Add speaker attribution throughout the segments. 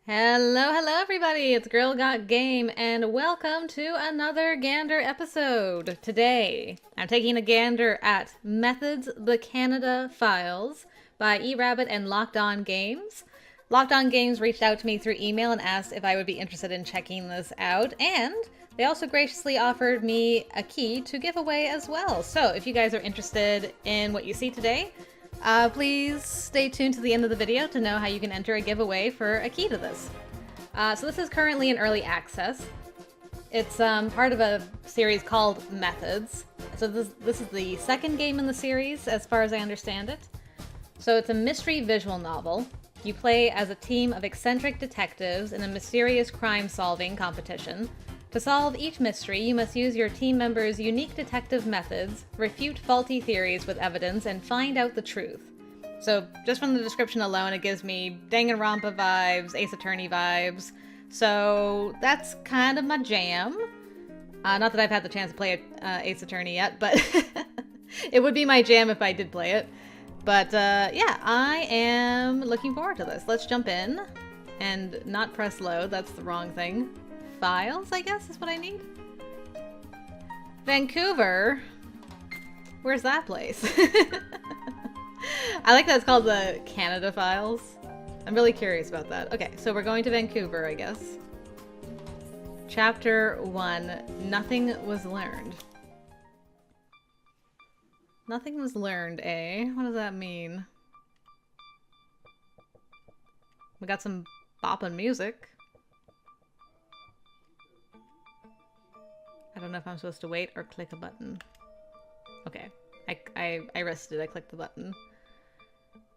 Speaker 1: Hello everybody, it's Girl Got Game, and welcome to another Gander episode. Today, I'm taking a gander at Methods the Canada Files by eRabbit and Locked On Games. Locked On Games reached out to me through email and asked if I would be interested in checking this out, and they also graciously offered me a key to give away as well. So if you guys are interested in what you see today, please stay tuned to the end of the video to know how you can enter a giveaway for a key to this. So this is currently in early access. It's part of a series called Methods. So this is the second game in the series, as far as I understand it. So it's a mystery visual novel. You play as a team of eccentric detectives in a mysterious crime-solving competition. To solve each mystery, you must use your team members' unique detective methods, refute faulty theories with evidence, and find out the truth. So, just from the description alone, it gives me Danganronpa vibes, Ace Attorney vibes. So, that's kind of my jam. Not that I've had the chance to play Ace Attorney yet, but it would be my jam if I did play it. But, yeah, I am looking forward to this. Let's jump in and not press load. That's the wrong thing. Files, I guess, is what I need. Vancouver? Where's that place? I like that it's called the Canada Files. I'm really curious about that. Okay, so we're going to Vancouver, I guess. Chapter 1, Nothing Was Learned. Nothing was learned, eh? What does that mean? We got some bopping music. I don't know if I'm supposed to wait or click a button. Okay. I rested. I clicked the button.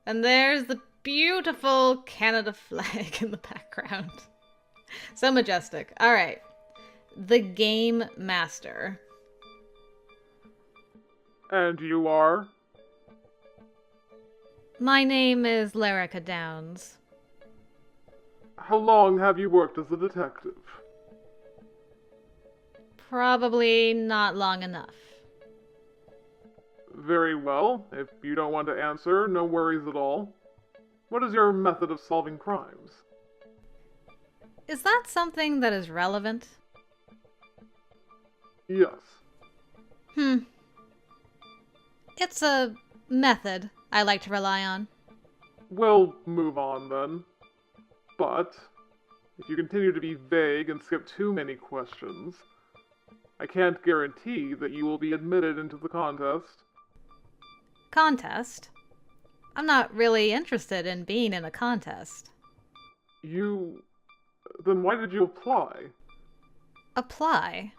Speaker 1: And there's the beautiful Canada flag in the background. So majestic. Alright. The Game Master.
Speaker 2: And you are?
Speaker 1: My name is Lyrica Downs.
Speaker 2: How long have you worked as a detective?
Speaker 1: Probably not long enough.
Speaker 2: Very well. If you don't want to answer, no worries at all. What is your method of solving crimes?
Speaker 1: Is that something that is relevant?
Speaker 2: Yes.
Speaker 1: It's a method I like to rely on.
Speaker 2: We'll move on then. But, if you continue to be vague and skip too many questions, I can't guarantee that you will be admitted into the contest.
Speaker 1: Contest? I'm not really interested in being in a contest.
Speaker 2: Then why did you apply?
Speaker 1: Apply?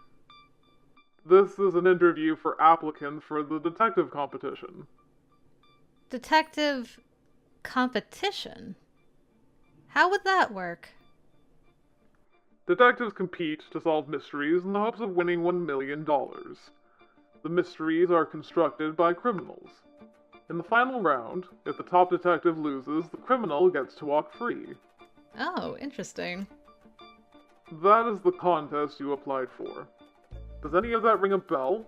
Speaker 2: This is an interview for applicants for the detective competition.
Speaker 1: Detective competition? How would that work?
Speaker 2: Detectives compete to solve mysteries in the hopes of winning $1 million. The mysteries are constructed by criminals. In the final round, if the top detective loses, the criminal gets to walk free.
Speaker 1: Oh, interesting.
Speaker 2: That is the contest you applied for. Does any of that ring a bell?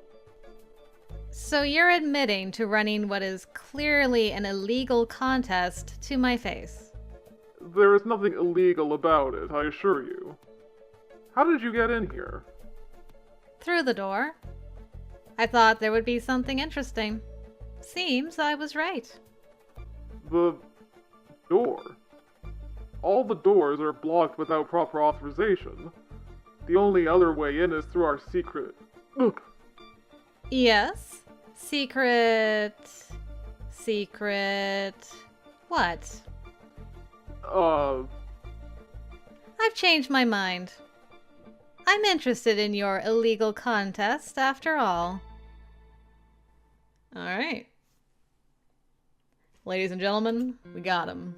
Speaker 1: So you're admitting to running what is clearly an illegal contest to my face?
Speaker 2: There is nothing illegal about it, I assure you. How did you get in here?
Speaker 1: Through the door. I thought there would be something interesting. Seems I was right.
Speaker 2: The door. All the doors are blocked without proper authorization. The only other way in is through our secret... Ugh.
Speaker 1: Yes? Secret... What? I've changed my mind. I'm interested in your illegal contest, after all. Alright. Ladies and gentlemen, we got him.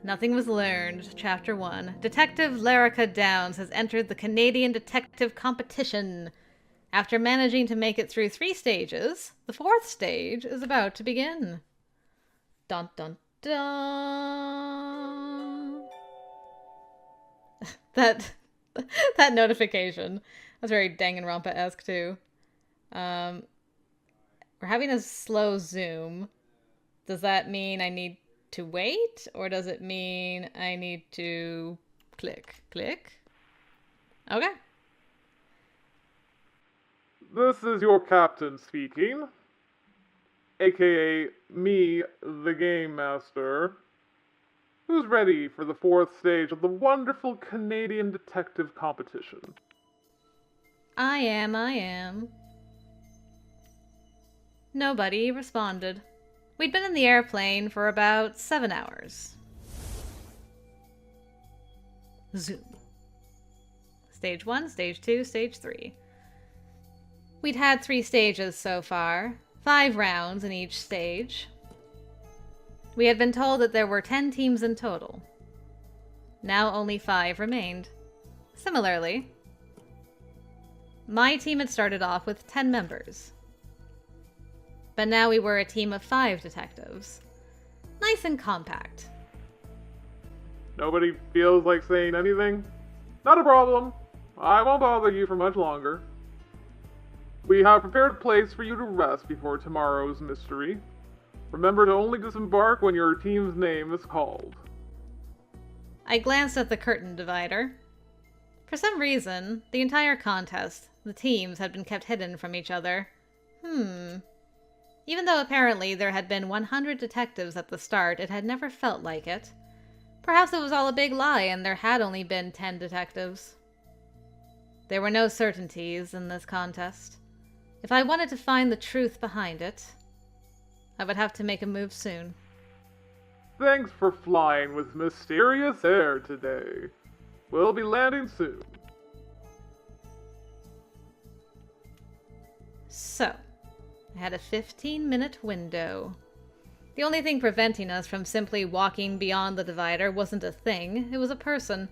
Speaker 1: Nothing was learned. Chapter 1. Detective Lyrica Downs has entered the Canadian Detective Competition. After managing to make it through 3 stages, the 4th stage is about to begin. Dun dun dun. That notification. That's very Danganronpa-esque too. We're having a slow zoom. Does that mean I need to wait? Or does it mean I need to click? Click? Okay.
Speaker 2: This is your captain speaking, aka me, the Game Master, who's ready for the 4th stage of the wonderful Canadian detective competition.
Speaker 1: I am. Nobody responded. We'd been in the airplane for about 7 hours. Zoom. Stage 1, Stage 2, Stage 3. We'd had 3 stages so far, 5 rounds in each stage. We had been told that there were 10 teams in total. Now only 5 remained. Similarly, my team had started off with 10 members. But now we were a team of 5 detectives. Nice and compact.
Speaker 2: Nobody feels like saying anything? Not a problem. I won't bother you for much longer. We have prepared a place for you to rest before tomorrow's mystery. Remember to only disembark when your team's name is called.
Speaker 1: I glanced at the curtain divider. For some reason, the entire contest, the teams had been kept hidden from each other. Even though apparently there had been 100 detectives at the start, it had never felt like it. Perhaps it was all a big lie and there had only been 10 detectives. There were no certainties in this contest. If I wanted to find the truth behind it, I would have to make a move soon.
Speaker 2: Thanks for flying with mysterious air today. We'll be landing soon.
Speaker 1: So, I had a 15-minute window. The only thing preventing us from simply walking beyond the divider wasn't a thing, it was a person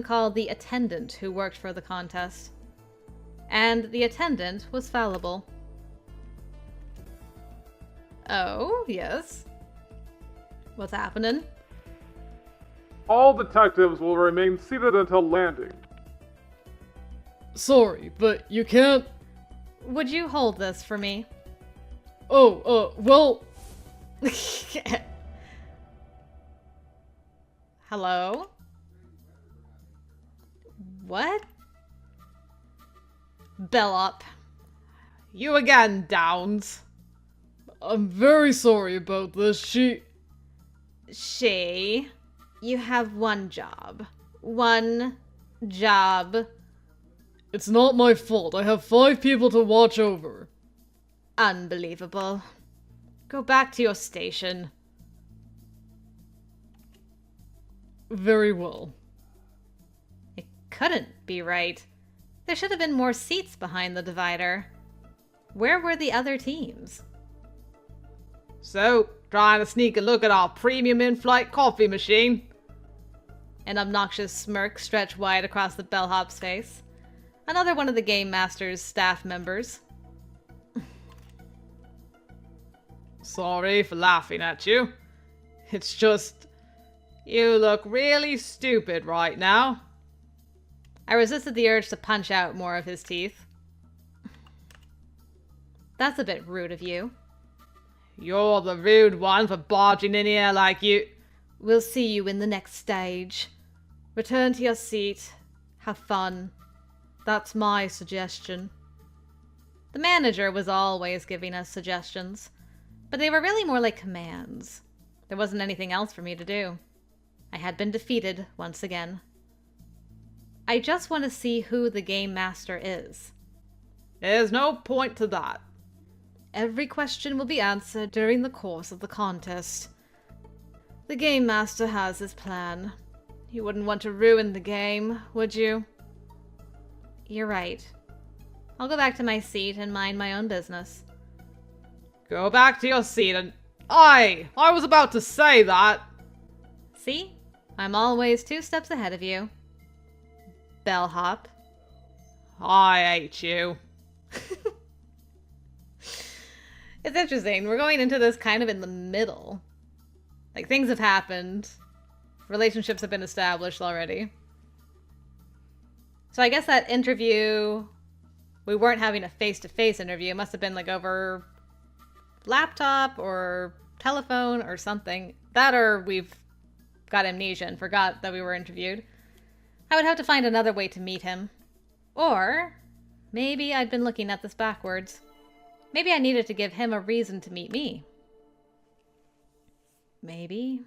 Speaker 1: called the attendant who worked for the contest. And the attendant was fallible. Oh, yes. What's happening?
Speaker 2: All detectives will remain seated until landing.
Speaker 3: Sorry, but you can't...
Speaker 1: Would you hold this for me?
Speaker 3: Well...
Speaker 1: Hello? What? Bellop.
Speaker 3: You again, Downs. I'm very sorry about this.
Speaker 1: She, you have one job. One job.
Speaker 3: It's not my fault. I have 5 people to watch over.
Speaker 1: Unbelievable. Go back to your station.
Speaker 3: Very well.
Speaker 1: It couldn't be right. There should have been more seats behind the divider. Where were the other teams?
Speaker 3: So, trying to sneak a look at our premium in-flight coffee machine?
Speaker 1: An obnoxious smirk stretched wide across the bellhop's face. Another one of the Game Master's staff members.
Speaker 3: Sorry for laughing at you. It's just... you look really stupid right now.
Speaker 1: I resisted the urge to punch out more of his teeth. That's a bit rude of you.
Speaker 3: You're the rude one for barging in here like you...
Speaker 1: We'll see you in the next stage. Return to your seat. Have fun. That's my suggestion. The manager was always giving us suggestions, but they were really more like commands. There wasn't anything else for me to do. I had been defeated once again. I just want to see who the Game Master is.
Speaker 3: There's no point to that.
Speaker 1: Every question will be answered during the course of the contest. The Game Master has his plan. You wouldn't want to ruin the game, would you? You're right. I'll go back to my seat and mind my own business.
Speaker 3: Go back to your seat and... I was about to say that.
Speaker 1: See? I'm always 2 steps ahead of you. Bellhop.
Speaker 3: I hate you.
Speaker 1: It's interesting. We're going into this kind of in the middle. Like, things have happened. Relationships have been established already. So I guess that interview... We weren't having a face-to-face interview. It must have been, like, over laptop or telephone or something. That or we've got amnesia and forgot that we were interviewed. I would have to find another way to meet him. Or maybe I'd been looking at this backwards. Maybe I needed to give him a reason to meet me. Maybe.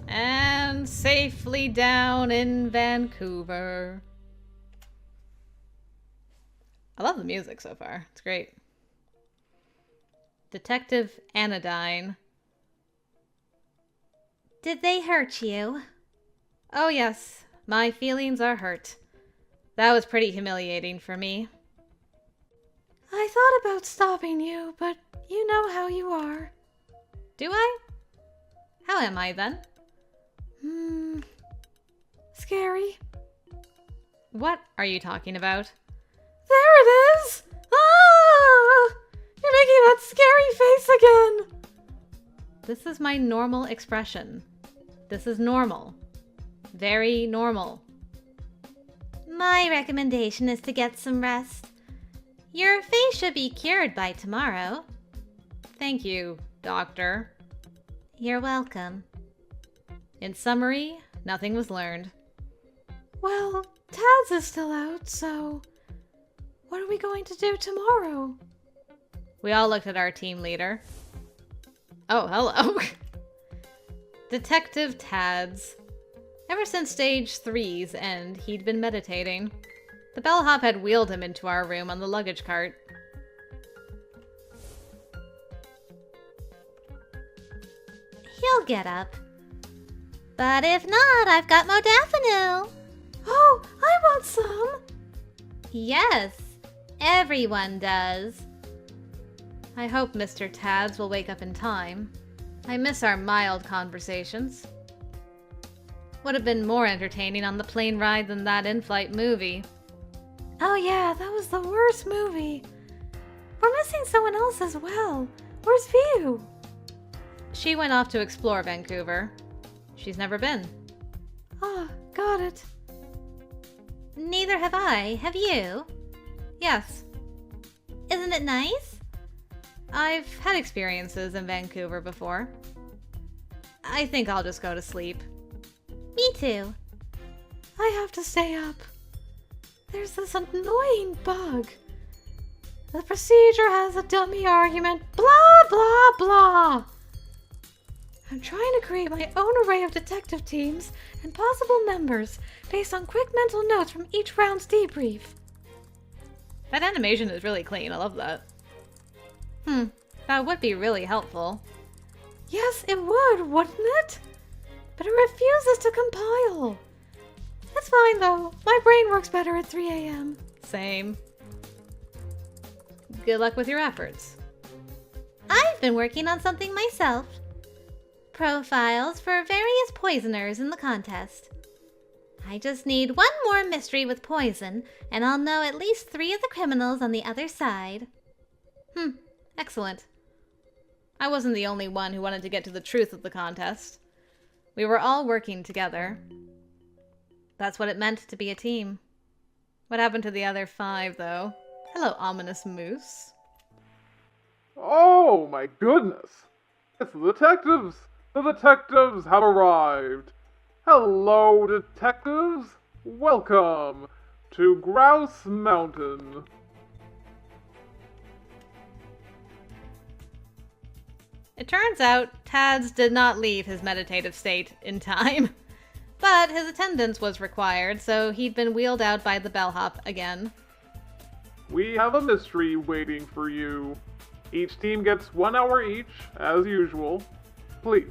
Speaker 1: And safely down in Vancouver. I love the music so far. It's great. Detective Anodyne. Did they hurt you? Oh yes, my feelings are hurt. That was pretty humiliating for me. I thought about stopping you, but you know how you are. Do I? How am I then? Scary. What are you talking about? There it is! Ah! You're making that scary face again! This is my normal expression. This is normal. Very normal. My recommendation is to get some rest. Your face should be cured by tomorrow. Thank you, doctor. You're welcome. In summary, nothing was learned. Well, Taz is still out, so what are we going to do tomorrow? We all looked at our team leader. Oh, hello. Detective Tads. Ever since stage 3's end, he'd been meditating. The bellhop had wheeled him into our room on the luggage cart. He'll get up. But if not, I've got modafinil. Oh, I want some. Yes, everyone does. I hope Mr. Tads will wake up in time. I miss our mild conversations. Would have been more entertaining on the plane ride than that in-flight movie. Oh yeah, that was the worst movie. We're missing someone else as well. Where's View? She went off to explore Vancouver. She's never been. Ah, got it. Neither have I. Have you? Yes. Isn't it nice? I've had experiences in Vancouver before. I think I'll just go to sleep. Me too. I have to stay up. There's this annoying bug. The procedure has a dummy argument, blah, blah, blah. I'm trying to create my own array of detective teams and possible members based on quick mental notes from each round's debrief. That animation is really clean. I love that. That would be really helpful. Yes, it would, wouldn't it? But it refuses to compile. That's fine, though. My brain works better at 3 a.m. Same. Good luck with your efforts. I've been working on something myself. Profiles for various poisoners in the contest. I just need one more mystery with poison, and I'll know at least 3 of the criminals on the other side. Excellent. I wasn't the only one who wanted to get to the truth of the contest. We were all working together. That's what it meant to be a team. What happened to the other 5, though? Hello, ominous moose.
Speaker 2: Oh my goodness! It's the detectives! The detectives have arrived! Hello, detectives! Welcome to Grouse Mountain.
Speaker 1: It turns out Tads did not leave his meditative state in time. But his attendance was required, so he'd been wheeled out by the bellhop again.
Speaker 2: We have a mystery waiting for you. Each team gets 1 hour each, as usual. Please,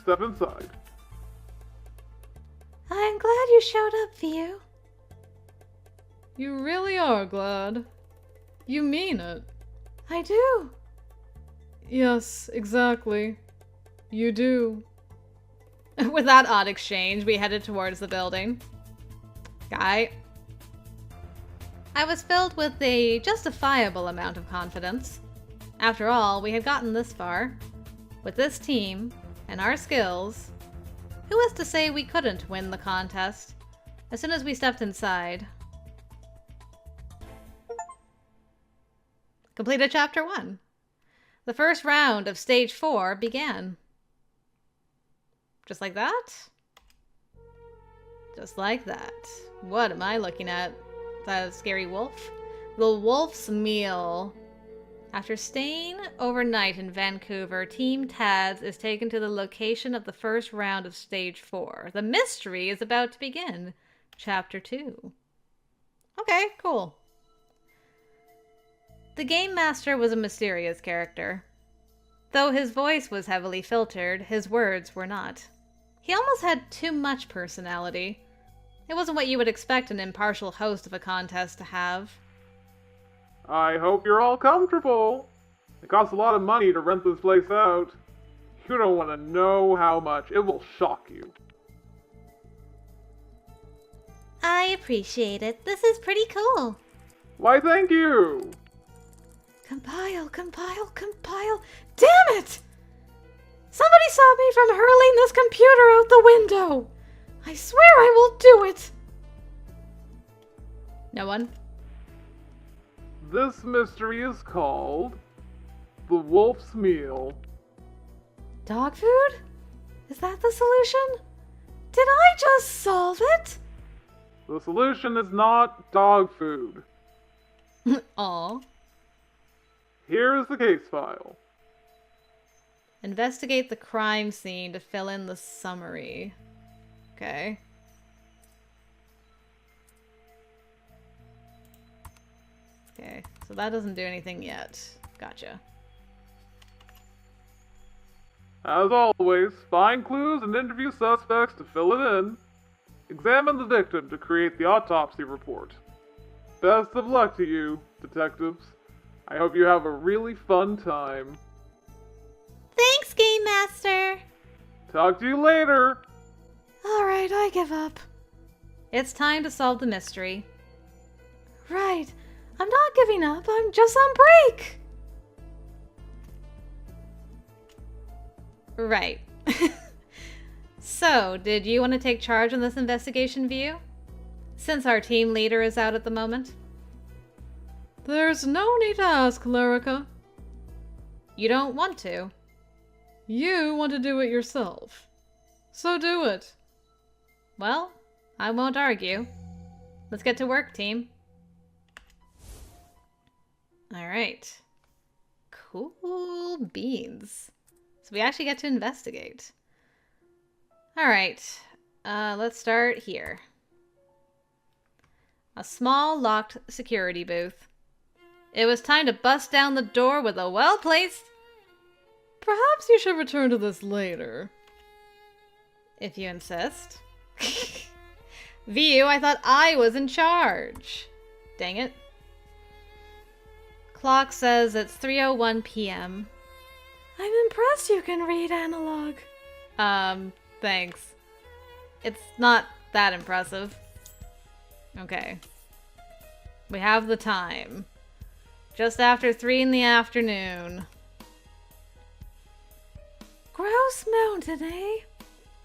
Speaker 2: step inside.
Speaker 1: I'm glad you showed up, View.
Speaker 3: You really are glad. You mean it.
Speaker 1: I do.
Speaker 3: Yes, exactly. You do.
Speaker 1: With that odd exchange, we headed towards the building. Guy. I was filled with a justifiable amount of confidence. After all, we had gotten this far. With this team, and our skills, who was to say we couldn't win the contest? As soon as we stepped inside. Completed chapter 1. The first round of stage 4 began. Just like that? Just like that. What am I looking at? Is that a scary wolf? The Wolf's Meal. After staying overnight in Vancouver, Team Tads is taken to the location of the first round of Stage 4. The mystery is about to begin. Chapter 2. Okay, cool. The Game Master was a mysterious character. Though his voice was heavily filtered, his words were not. He almost had too much personality. It wasn't what you would expect an impartial host of a contest to have.
Speaker 2: I hope you're all comfortable. It costs a lot of money to rent this place out. You don't want to know how much. It will shock you.
Speaker 1: I appreciate it. This is pretty cool.
Speaker 2: Why, thank you.
Speaker 1: Compile, compile, compile. Damn it! Somebody saw me from hurling this computer out the window. I swear I will do it. No one?
Speaker 2: This mystery is called The Wolf's Meal.
Speaker 1: Dog food? Is that the solution? Did I just solve it?
Speaker 2: The solution is not dog food.
Speaker 1: Aw.
Speaker 2: Here is the case file.
Speaker 1: Investigate the crime scene to fill in the summary. Okay. Okay, so that doesn't do anything yet. Gotcha.
Speaker 2: As always, find clues and interview suspects to fill it in. Examine the victim to create the autopsy report. Best of luck to you, detectives. I hope you have a really fun time.
Speaker 1: Thanks, Game Master!
Speaker 2: Talk to you later!
Speaker 1: Alright, I give up. It's time to solve the mystery. Right. I'm not giving up. I'm just on break. Right. So, did you want to take charge on this investigation, View? Since our team leader is out at the moment?
Speaker 3: There's no need to ask, Lyrica.
Speaker 1: You don't want to?
Speaker 3: You want to do it yourself. So do it.
Speaker 1: Well, I won't argue. Let's get to work, team. Alright. Cool beans. So we actually get to investigate. Alright. Let's start here. A small, locked security booth. It was time to bust down the door with a well-placed...
Speaker 3: Perhaps you should return to this later.
Speaker 1: If you insist. View, I thought I was in charge. Dang it. Clock says it's 3:01 p.m. I'm impressed you can read analog. Thanks. It's not that impressive. Okay. We have the time. Just after 3 in the afternoon. Grouse Mountain,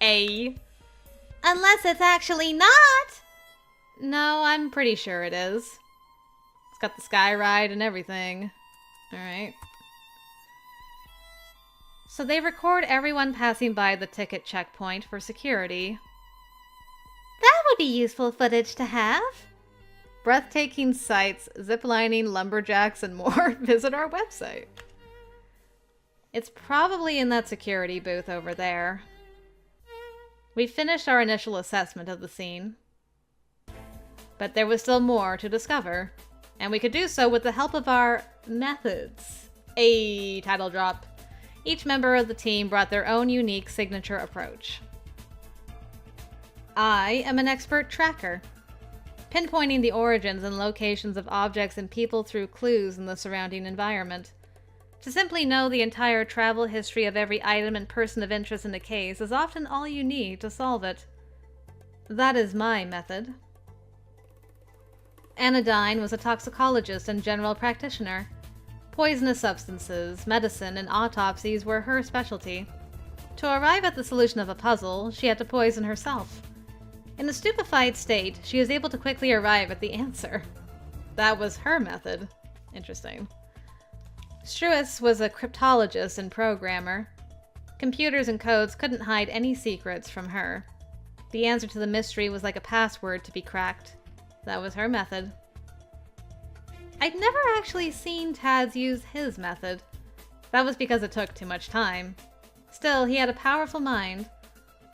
Speaker 1: eh? Unless it's actually not! No, I'm pretty sure it is. It's got the sky ride and everything. Alright. So they record everyone passing by the ticket checkpoint for security. That would be useful footage to have. Breathtaking sights, ziplining, lumberjacks, and more. Visit our website. It's probably in that security booth over there. We finished our initial assessment of the scene. But there was still more to discover. And we could do so with the help of our methods. A title drop. Each member of the team brought their own unique signature approach. I am an expert tracker, pinpointing the origins and locations of objects and people through clues in the surrounding environment. To simply know the entire travel history of every item and person of interest in a case is often all you need to solve it. That is my method. Anodyne was a toxicologist and general practitioner. Poisonous substances, medicine, and autopsies were her specialty. To arrive at the solution of a puzzle, she had to poison herself. In a stupefied state, she was able to quickly arrive at the answer. That was her method. Interesting. Struis was a cryptologist and programmer. Computers and codes couldn't hide any secrets from her. The answer to the mystery was like a password to be cracked. That was her method. I'd never actually seen Tad's use his method. That was because it took too much time. Still, he had a powerful mind.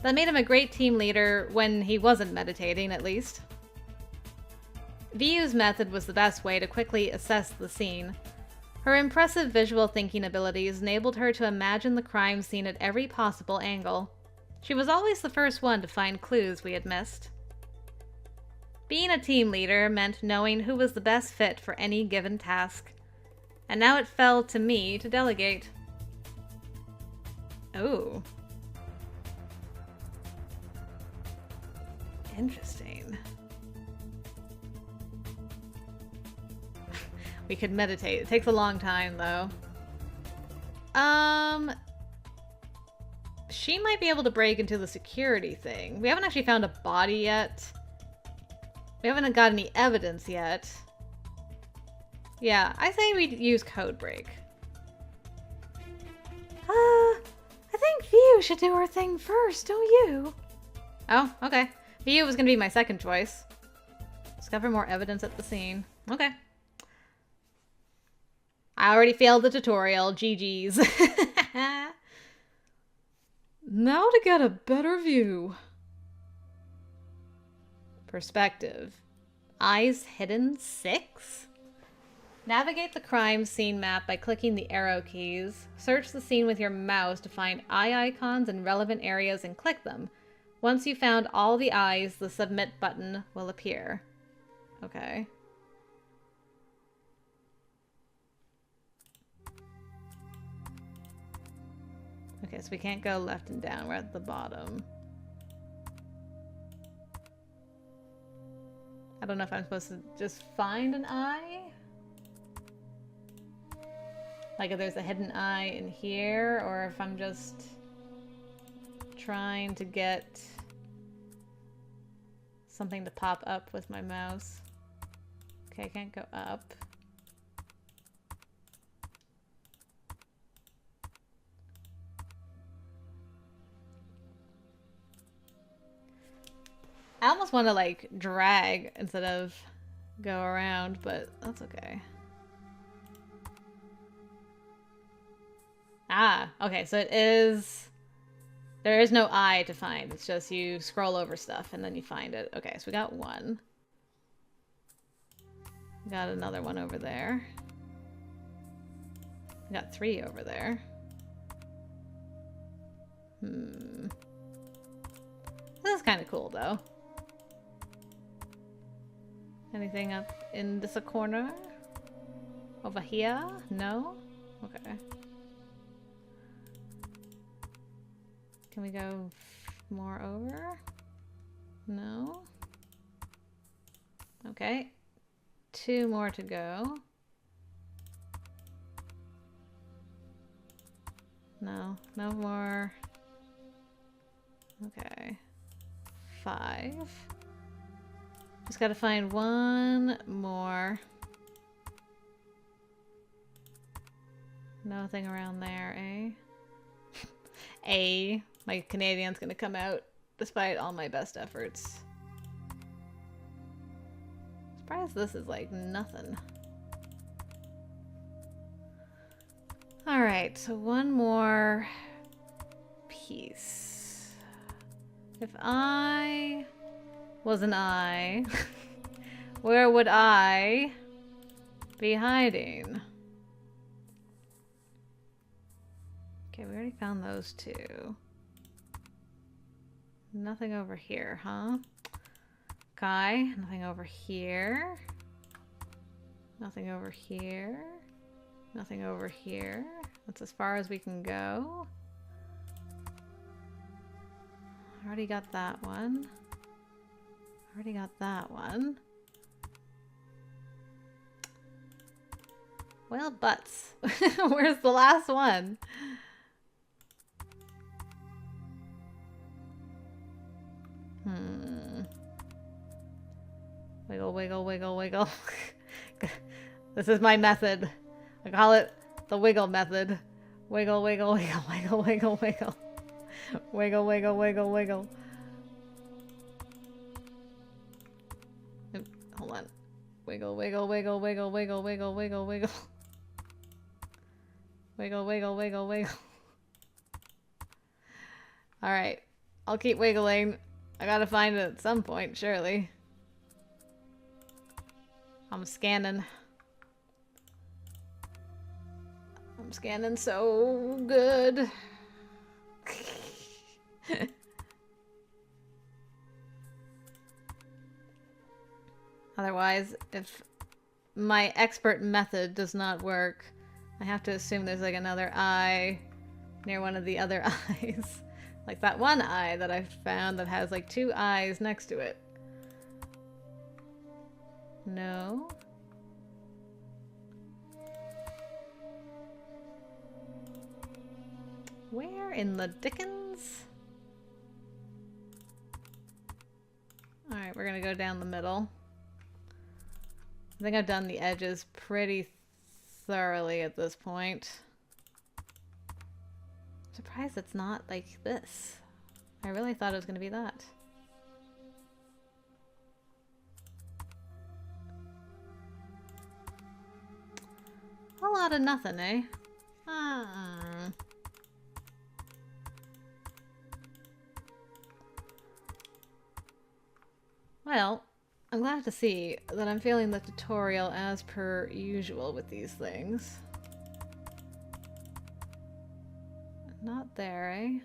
Speaker 1: That made him a great team leader when he wasn't meditating, at least. Viu's method was the best way to quickly assess the scene. Her impressive visual thinking abilities enabled her to imagine the crime scene at every possible angle. She was always the first one to find clues we had missed. Being a team leader meant knowing who was the best fit for any given task. And now it fell to me to delegate. Oh. Interesting. We could meditate. It takes a long time, though. She might be able to break into the security thing. We haven't actually found a body yet. We haven't got any evidence yet. Yeah, I say we use code break. I think Viu should do her thing first, don't you? Oh, okay. Viu was gonna be my second choice. Discover more evidence at the scene. Okay. I already failed the tutorial. GG's. Now to get a better view. Perspective. Eyes hidden 6? Navigate the crime scene map by clicking the arrow keys. Search the scene with your mouse to find eye icons in relevant areas and click them. Once you've found all the eyes, the submit button will appear. Okay. Okay, so we can't go left and down. We're at the bottom. I don't know if I'm supposed to just find an eye. Like if there's a hidden eye in here, or if I'm just trying to get something to pop up with my mouse. Okay, I can't go up. I almost want to like drag instead of go around, but that's okay. Ah, okay, so it is... There is no eye to find. It's just you scroll over stuff and then you find it. Okay, so we got one. We got another one over there. We got 3 over there. This is kind of cool, though. Anything up in this corner? Over here? No? Okay. Can we go more over? No? Okay. 2 more to go. No, no more. Okay. 5. Just gotta find 1 more. Nothing around there, eh? My Canadian's gonna come out despite all my best efforts. Surprised this is like nothing. Alright, so 1 more piece. If I was an eye, where would I be hiding? Okay, we already found those 2. Nothing over here, huh? Okay, nothing over here. Nothing over here. Nothing over here. That's as far as we can go. Already got that one. Already got that one. Well, butts. Where's the last one? Wiggle, wiggle, wiggle, wiggle. This is my method. I call it The wiggle method. Wiggle, wiggle, wiggle, wiggle, wiggle, wiggle. Wiggle, wiggle, wiggle, wiggle. Oop, hold on. Wiggle, wiggle, wiggle, wiggle, wiggle, wiggle, wiggle, wiggle. Wiggle, wiggle, wiggle, wiggle. Alright. I'll keep wiggling. I gotta find it at some point, surely. I'm scanning. I'm scanning so good. Otherwise, if my expert method does not work, I have to assume there's like another eye near one of the other eyes. Like that one eye that I found that has like 2 eyes next to it. No. Where in the dickens? Alright, we're gonna go down the middle. I think I've done the edges pretty thoroughly at this point. I'm surprised it's not like this. I really thought it was gonna be that. A lot of nothing, eh? Well, I'm glad to see that I'm failing the tutorial as per usual with these things. Not there, eh?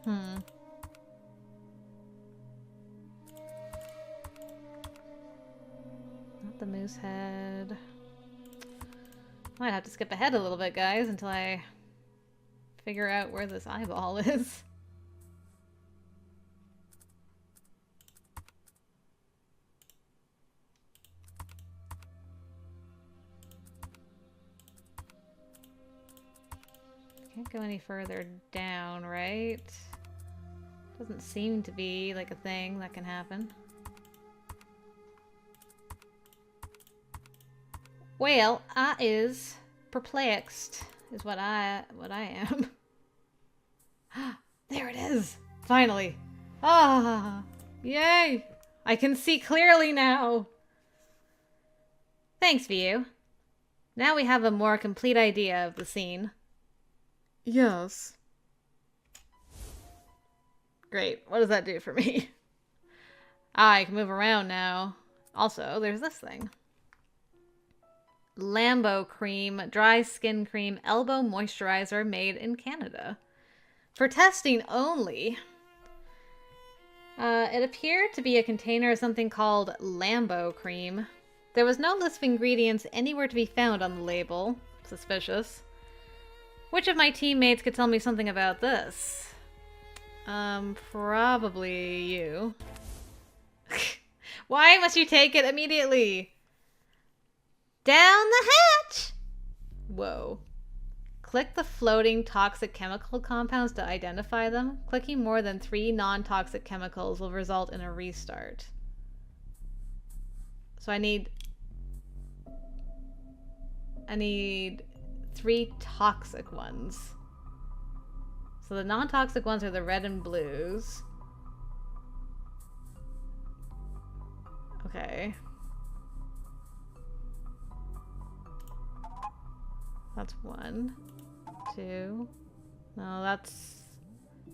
Speaker 1: Not the moose head. Might have to skip ahead a little bit, guys, until I figure out where this eyeball is. Can't go any further down, right? Doesn't seem to be like a thing that can happen. Well, I is perplexed, is what I am. There it is! Finally! Ah! Yay! I can see clearly now! Thanks, View. Now we have a more complete idea of the scene.
Speaker 3: Yes.
Speaker 1: Great. What does that do for me? I can move around now. Also, there's this thing. Lambo Cream Dry Skin Cream Elbow Moisturizer made in Canada. For testing only. It appeared to be a container of something called Lambo Cream. There was no list of ingredients anywhere to be found on the label. Suspicious. Which of my teammates could tell me something about this? Probably you. Why must you take it immediately? Down the hatch! Whoa. Click the floating toxic chemical compounds to identify them. Clicking more than 3 non-toxic chemicals will result in a restart. So I need 3 toxic ones. So the non-toxic ones are the red and blues. Okay. That's 1, 2. No, that's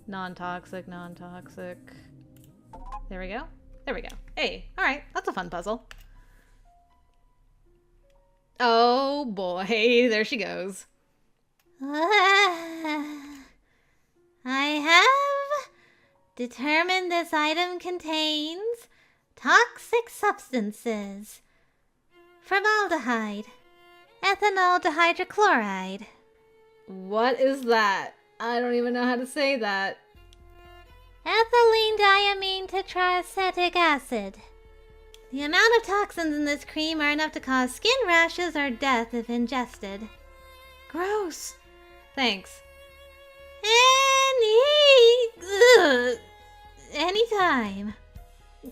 Speaker 1: non-toxic, non-toxic. There we go. There we go. Hey, alright, that's a fun puzzle. Oh boy, there she goes.
Speaker 4: I have determined this item contains toxic substances. Formaldehyde, ethanol dihydrochloride.
Speaker 1: What is that? I don't even know how to say that.
Speaker 4: Ethylene diamine tetraacetic acid. The amount of toxins in this cream are enough to cause skin rashes or death if ingested.
Speaker 1: Gross. Thanks.
Speaker 4: Anytime.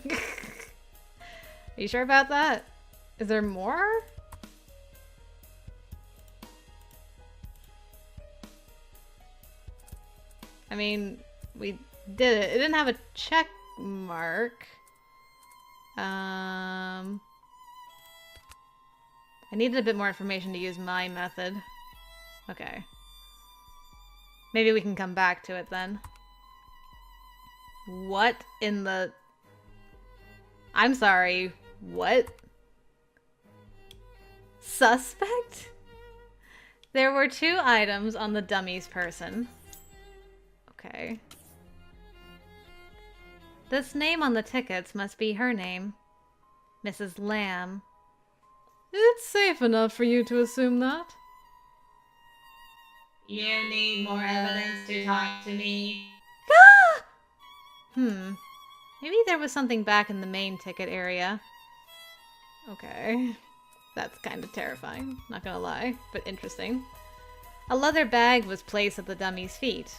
Speaker 1: Are you sure about that? Is there more? I mean, we did it. It didn't have a check mark. I needed a bit more information to use my method. Okay. Maybe we can come back to it then. What in the... I'm sorry, what? Suspect? There were 2 items on the dummy's person. Okay. This name on the tickets must be her name. Mrs. Lamb.
Speaker 3: It's safe enough for you to assume that.
Speaker 1: You need more evidence to talk to me. Maybe there was something back in the main ticket area. Okay. That's kind of terrifying, not gonna lie, but interesting. A leather bag was placed at the dummy's feet.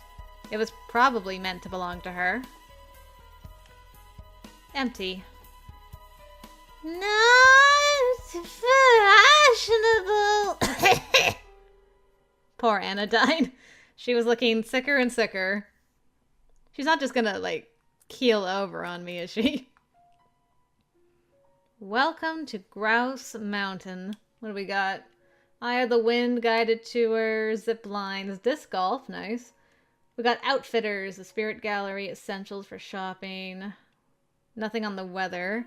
Speaker 1: It was probably meant to belong to her. Empty.
Speaker 4: Not fashionable.
Speaker 1: Poor Anodyne. She was looking sicker and sicker. She's not just gonna, like, keel over on me, is she? Welcome to Grouse Mountain. What do we got? Eye of the Wind, guided tours, zip lines, disc golf, nice. We got outfitters, the spirit gallery, essentials for shopping. Nothing on the weather.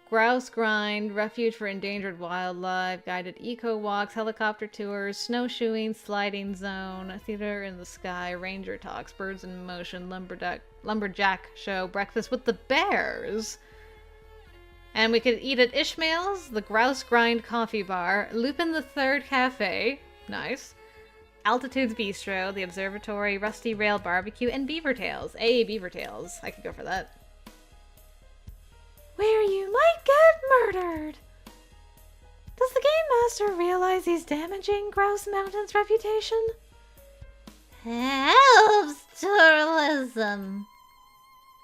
Speaker 1: Grouse grind, refuge for endangered wildlife, guided eco walks, helicopter tours, snowshoeing, sliding zone, theater in the sky, ranger talks, birds in motion, lumberjack show, breakfast with the bears. And we could eat at Ishmael's, the Grouse Grind Coffee Bar, Lupin the Third Cafe, nice. Altitudes Bistro, the Observatory, Rusty Rail Barbecue, and Beaver Tails. Hey, Beaver Tails. I could go for that.
Speaker 4: Where you might get murdered. Does the Game Master realize he's damaging Grouse Mountain's reputation? Helps tourism.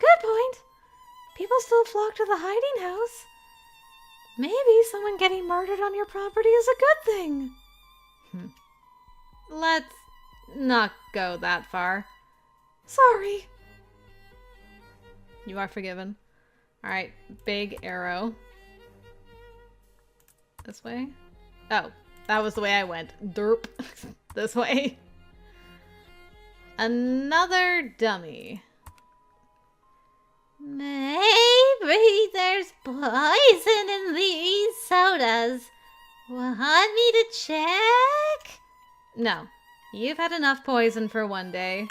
Speaker 4: Good point. People still flock to the hiding house. Maybe someone getting murdered on your property is a good thing.
Speaker 1: Let's not go that far.
Speaker 4: Sorry.
Speaker 1: You are forgiven. Alright, big arrow. This way? Oh, that was the way I went. Derp. This way. Another dummy.
Speaker 4: Maybe there's poison in these sodas. Want me to check?
Speaker 1: No. You've had enough poison for one day.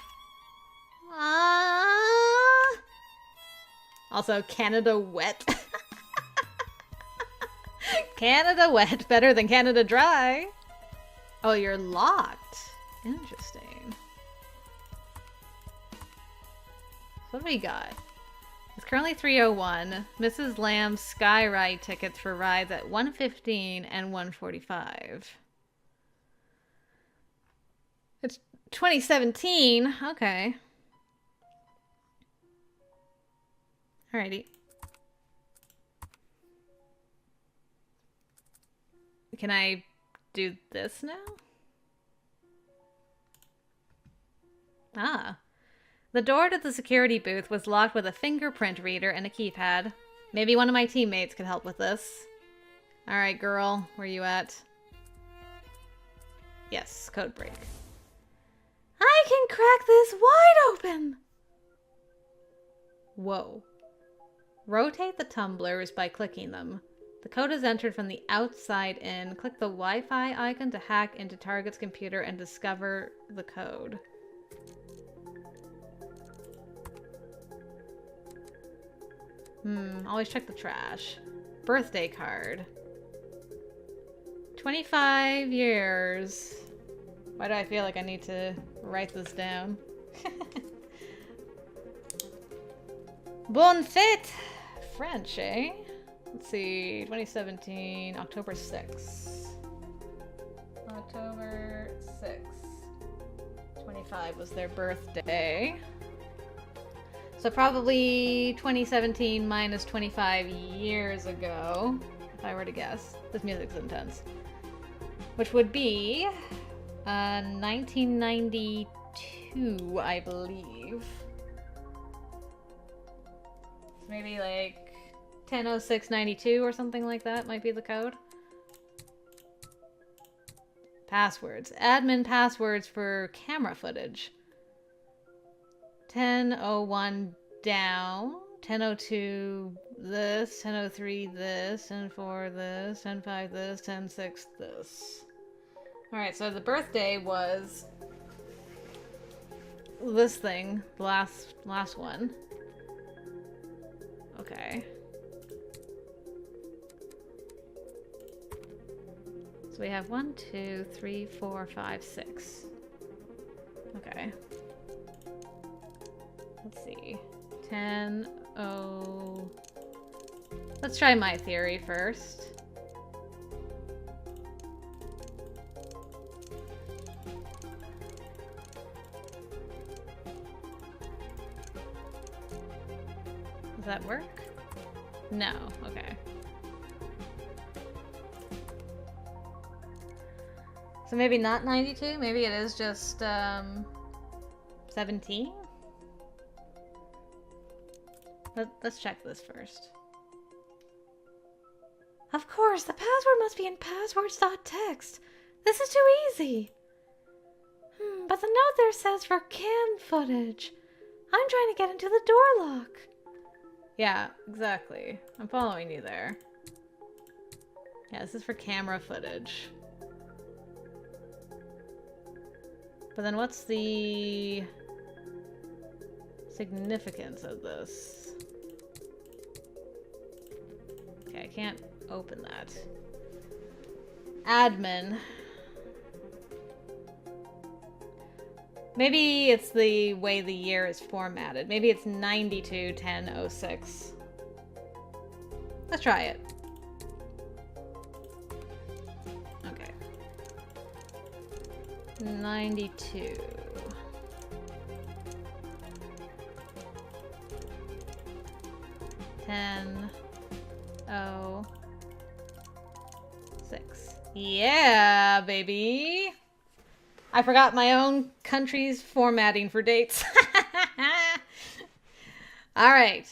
Speaker 1: Also, Canada Wet. Canada Wet. Better than Canada Dry. Oh, you're locked. Interesting. What do we got? It's currently 3:01. Mrs. Lamb's Sky Ride tickets for rides at 1:15 and 1:45. It's 2017. Okay. Alrighty. Can I do this now? Ah. The door to the security booth was locked with a fingerprint reader and a keypad. Maybe one of my teammates could help with this. Alright, girl. Where you at? Yes, code break.
Speaker 4: I can crack this wide open!
Speaker 1: Whoa. Rotate the tumblers by clicking them. The code is entered from the outside in. Click the Wi-Fi icon to hack into target's computer and discover the code. Always check the trash. Birthday card. 25 years. Why do I feel like I need to write this down? Bonne fête! French, eh? Let's see, 2017, October 6th. October 6th. 25 was their birthday. So probably 2017 minus 25 years ago, if I were to guess. This music's intense. Which would be 1992. 2, I believe. So maybe like 10:06:92 or something like that might be the code. Passwords. Admin passwords for camera footage. 10:01 down. 10:02 this. 10:03 this. 10:04 this. 10:05 this. 10:06 this. Alright, so the birthday was this thing. The last one. Okay. So we have 1, 2, 3, 4, 5, 6. Okay. Let's see. 10, oh. Let's try my theory first. Does that work? No. Okay. So maybe not 92? Maybe it is just, 17? Let's check this first.
Speaker 4: Of course, the password must be in passwords.txt. This is too easy. But the note there says for cam footage. I'm trying to get into the door lock.
Speaker 1: Yeah, exactly. I'm following you there. Yeah, this is for camera footage. But then what's the significance of this? Okay, I can't open that. Admin. Maybe it's the way the year is formatted. Maybe it's 92-10-06. Let's try it. Okay. 92. Ten. 06. Yeah, baby. I forgot my own country's formatting for dates. All right.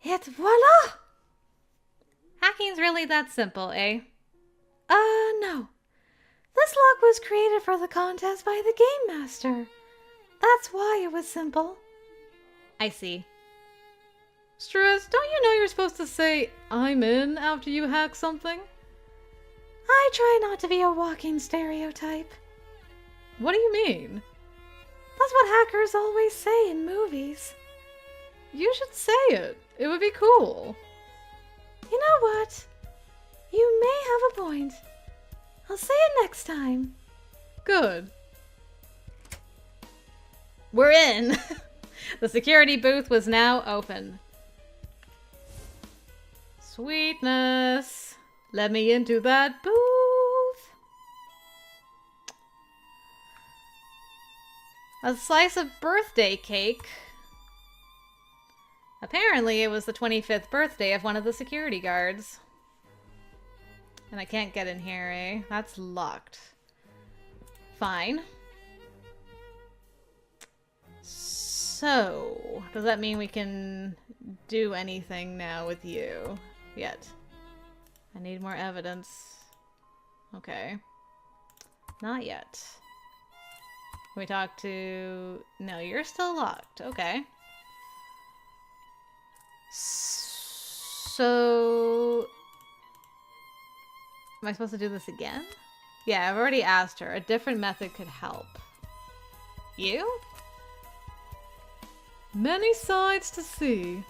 Speaker 4: It's voila!
Speaker 1: Hacking's really that simple, eh?
Speaker 4: No. This lock was created for the contest by the Game Master. That's why it was simple.
Speaker 1: I see.
Speaker 3: Stress, don't you know you're supposed to say, I'm in, after you hack something?
Speaker 4: I try not to be a walking stereotype.
Speaker 3: What do you mean?
Speaker 4: That's what hackers always say in movies.
Speaker 3: You should say it. It would be cool.
Speaker 4: You know what? You may have a point. I'll say it next time.
Speaker 3: Good.
Speaker 1: We're in. The security booth was now open. Sweetness. Let me into that booth. A slice of birthday cake. Apparently it was the 25th birthday of one of the security guards. And I can't get in here, eh? That's locked. Fine. So, does that mean we can do anything now with you? Yet. I need more evidence. Okay. Not yet. Can we talk to... No, you're still locked. Okay. So... Am I supposed to do this again? Yeah, I've already asked her. A different method could help. You?
Speaker 3: Many sides to see.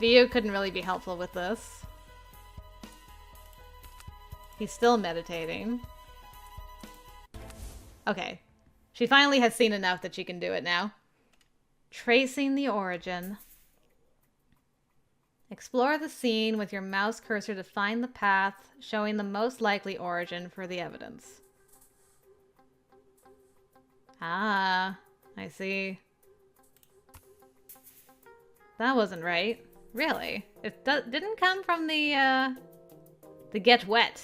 Speaker 1: Vio couldn't really be helpful with this. He's still meditating. Okay. She finally has seen enough that she can do it now. Tracing the origin. Explore the scene with your mouse cursor to find the path showing the most likely origin for the evidence. Ah, I see. That wasn't right. Really? It didn't come from the get wet.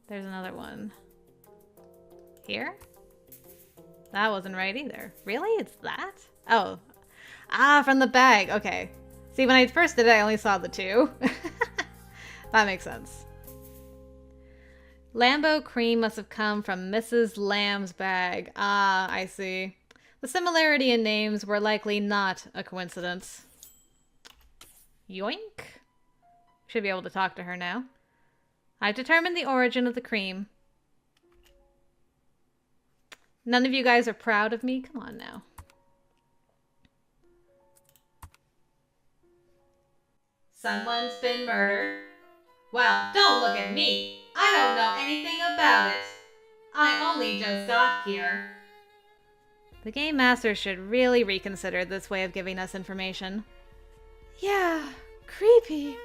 Speaker 1: There's another one. Here? That wasn't right either. Really? It's that? Oh. Ah, from the bag. Okay. See, when I first did it, I only saw the two. That makes sense. Lambo cream must have come from Mrs. Lamb's bag. Ah, I see. The similarity in names were likely not a coincidence. Yoink. Should be able to talk to her now. I've determined the origin of the cream. None of you guys are proud of me? Come on now. Someone's been murdered? Well, don't look at me. I don't know anything about it. I only just got here. The Game Master should really reconsider this way of giving us information.
Speaker 4: Yeah, creepy.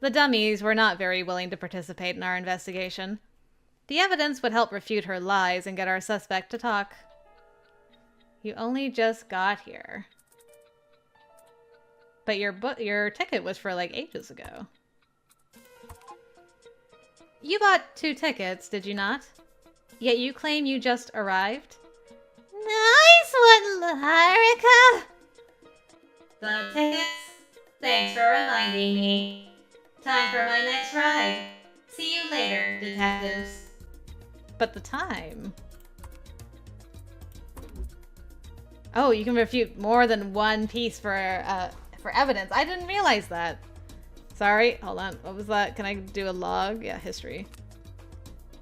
Speaker 1: The dummies were not very willing to participate in our investigation. The evidence would help refute her lies and get our suspect to talk. You only just got here. But your ticket was for like ages ago. You bought 2 tickets, did you not? Yet you claim you just arrived?
Speaker 4: Nice one, Lyrica!
Speaker 1: The tickets? Thanks for reminding me. Time for my next ride. See you later, detectives. But the time... Oh, you can refute more than one piece for evidence. I didn't realize that. Sorry, hold on. What was that? Can I do a log? Yeah, history.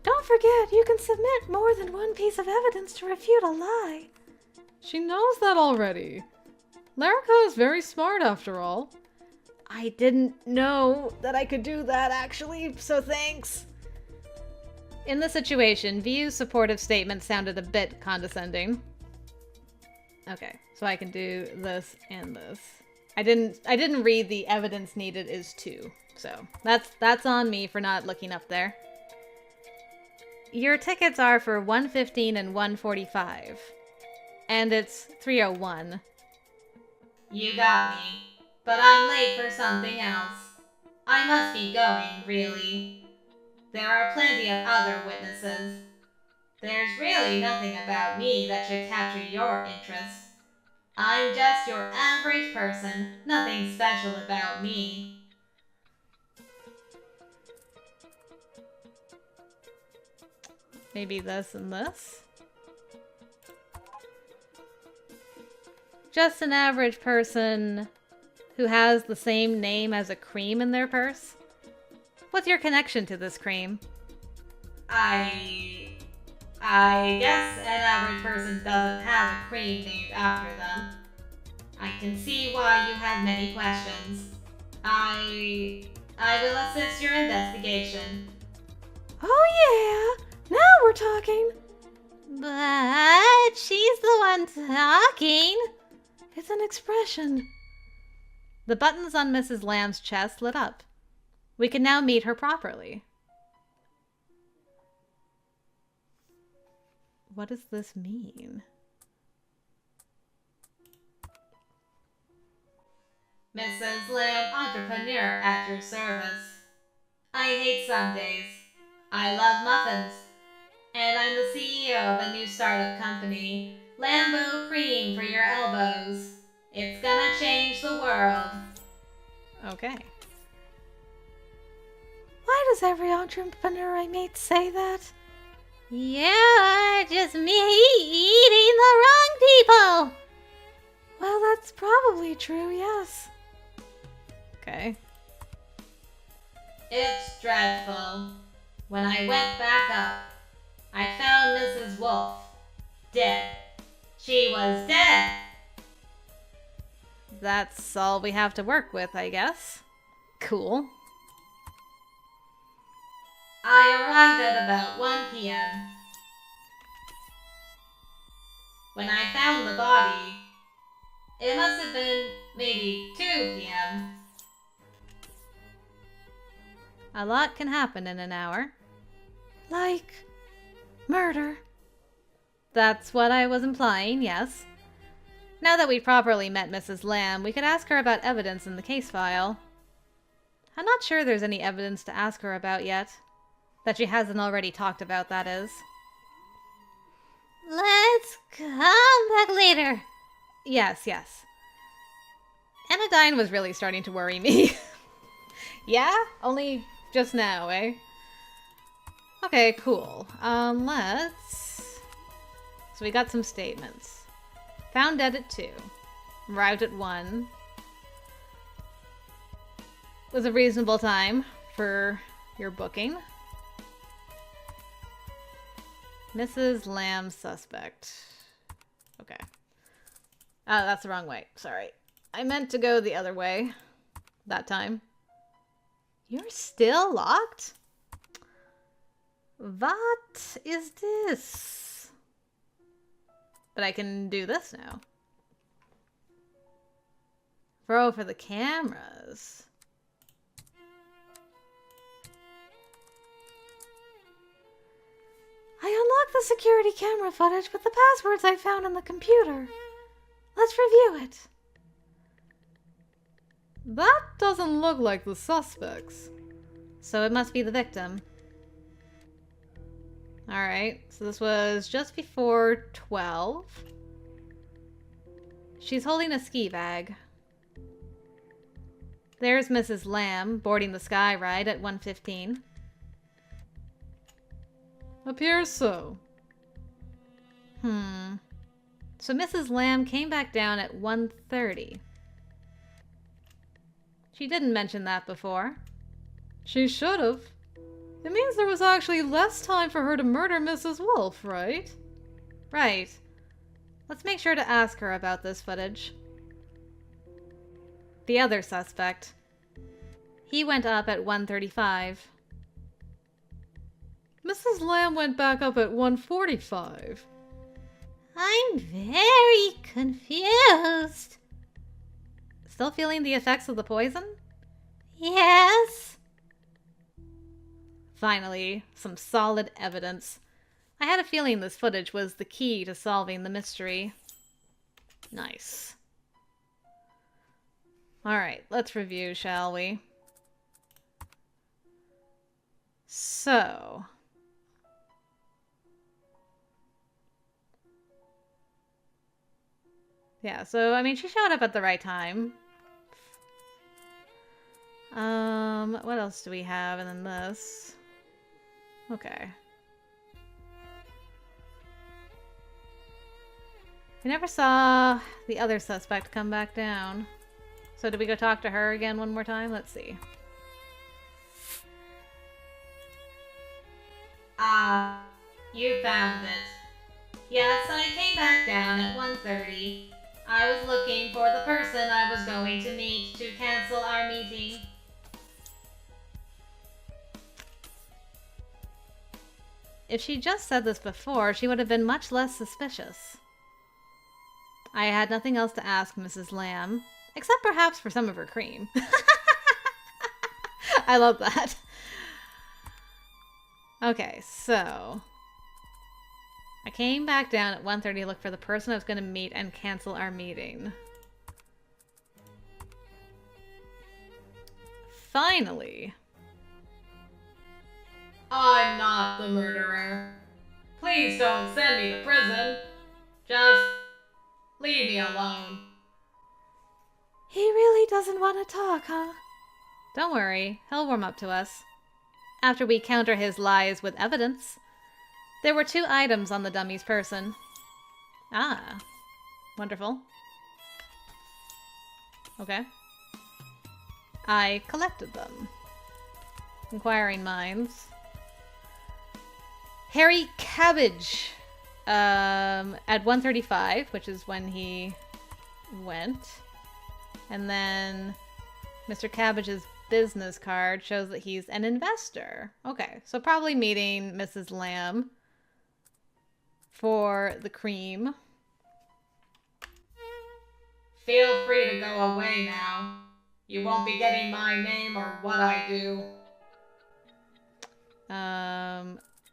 Speaker 4: Don't forget, you can submit more than one piece of evidence to refute a lie.
Speaker 3: She knows that already. Lyrica is very smart after all.
Speaker 1: I didn't know that I could do that, actually, so thanks. In the situation, Vu's supportive statement sounded a bit condescending. Okay, so I can do this and this. I didn't read the evidence needed is 2, so that's on me for not looking up there. Your tickets are for 1:15 and 1:45, and it's 3:01. You got me, but I'm late for something else. I must be going, really. There are plenty of other witnesses. There's really nothing about me that should capture your interest. I'm just your average person, nothing special about me. Maybe this and this? Just an average person who has the same name as a cream in their purse? What's your connection to this cream? I guess an average person doesn't have a cream named after them. I can see why you have many questions. I will assist your investigation.
Speaker 4: Oh yeah, now we're talking.
Speaker 1: But she's the one talking.
Speaker 4: It's an expression.
Speaker 1: The buttons on Mrs. Lamb's chest lit up. We can now meet her properly. What does this mean? Mrs. Lamb, entrepreneur at your service. I hate Sundays. I love muffins. And I'm the CEO of a new startup company, Lambo Cream for your elbows. It's gonna change the world. Okay.
Speaker 4: Why does every entrepreneur I meet say that?
Speaker 1: You're just me eating the wrong people.
Speaker 4: Well, that's probably true, yes.
Speaker 1: Okay. It's dreadful. When I went back up, I found Mrs. Wolf dead. She was dead. That's all we have to work with, I guess. Cool. I arrived at about 1 p.m. When I found the body, it must have been maybe 2 p.m. A lot can happen in an hour.
Speaker 4: Like murder.
Speaker 1: That's what I was implying, yes. Now that we've properly met Mrs. Lamb, we could ask her about evidence in the case file. I'm not sure there's any evidence to ask her about yet. That she hasn't already talked about, that is. Let's Yes, yes. Anodyne was really starting to worry me. Yeah? Only just now, eh? Okay, cool. Let's... So we got some statements. Found dead at 2. Arrived at 1. Was a reasonable time for your booking. Mrs. Lamb suspect. Okay. Oh, that's the wrong way. Sorry. I meant to go the other way that time. You're still locked? What is this? But I can do this now. Throw for the cameras.
Speaker 4: I unlocked the security camera footage with the passwords I found on the computer. Let's review it.
Speaker 1: That doesn't look like the suspects. So it must be the victim. Alright, so this was just before 12. She's holding a ski bag. There's Mrs. Lamb boarding the sky ride at 1:15. Appears so. So Mrs. Lamb came back down at 1:30. She didn't mention that before. She should have. It means there was actually less time for her to murder Mrs. Wolf, right? Right. Let's make sure to ask her about this footage. The other suspect. He went up at 1:35. Mrs. Lamb went back up at 1:45.
Speaker 4: I'm very confused.
Speaker 1: Still feeling the effects of the poison?
Speaker 4: Yes.
Speaker 1: Finally, some solid evidence. I had a feeling this footage was the key to solving the mystery. Nice. Alright, let's review, shall we? So... yeah, so, I mean, she showed up at the right time. What else do we have? And then this. Okay. We never saw the other suspect come back down. So did we go talk to her again one more time? Let's see.
Speaker 5: You found it. Yes, I came back down at 1:30. I was looking for the person I was going to meet to cancel our meeting.
Speaker 1: If she just said this before, she would have been much less suspicious. I had nothing else to ask Mrs. Lamb, except perhaps for some of her cream. I love that. Okay, so... I came back down at 1:30 to look for the person I was going to meet and cancel our meeting. Finally.
Speaker 5: I'm not the murderer. Please don't send me to prison. Just leave me alone.
Speaker 4: He really doesn't want to talk, huh?
Speaker 1: Don't worry, he'll warm up to us. After we counter his lies with evidence. There were 2 items on the dummy's person. Ah, wonderful. Okay. I collected them. Inquiring minds. Harry Cabbage. At 1:35, which is when he went. And then Mr. Cabbage's business card shows that he's an investor. Okay, so probably meeting Mrs. Lamb for the cream.
Speaker 5: Feel free to go away now. You won't be getting my name or what I do.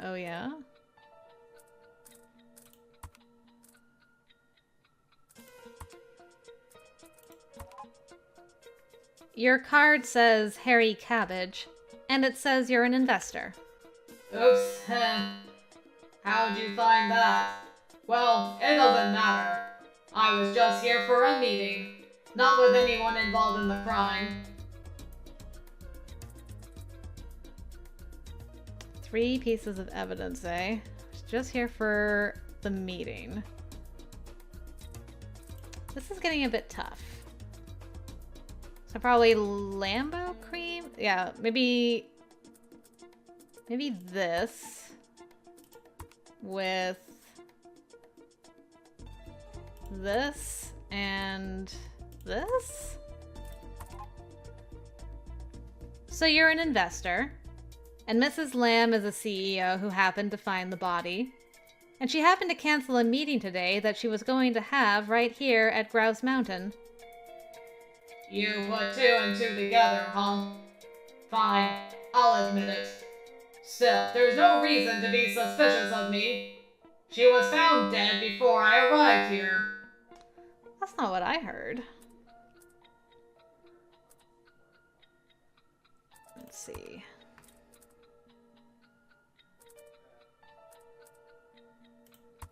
Speaker 1: Oh yeah? Your card says Harry Cabbage, and it says you're an investor.
Speaker 5: Oops. How'd you find that? Well, it doesn't matter.
Speaker 3: I was just here for a meeting, not with anyone involved in the crime.
Speaker 1: 3 pieces of evidence, eh? Just here for the meeting. This is getting a bit tough. So probably Lambo cream? Yeah, maybe this with this and this? So you're an investor, and Mrs. Lamb is a CEO who happened to find the body. And she happened to cancel a meeting today that she was going to have right here at Grouse Mountain.
Speaker 3: You put 2 and 2 together, huh? Fine, I'll admit it. Still, there's no reason to be suspicious of me. She was found dead before I arrived here.
Speaker 1: That's not what I heard. Let's see.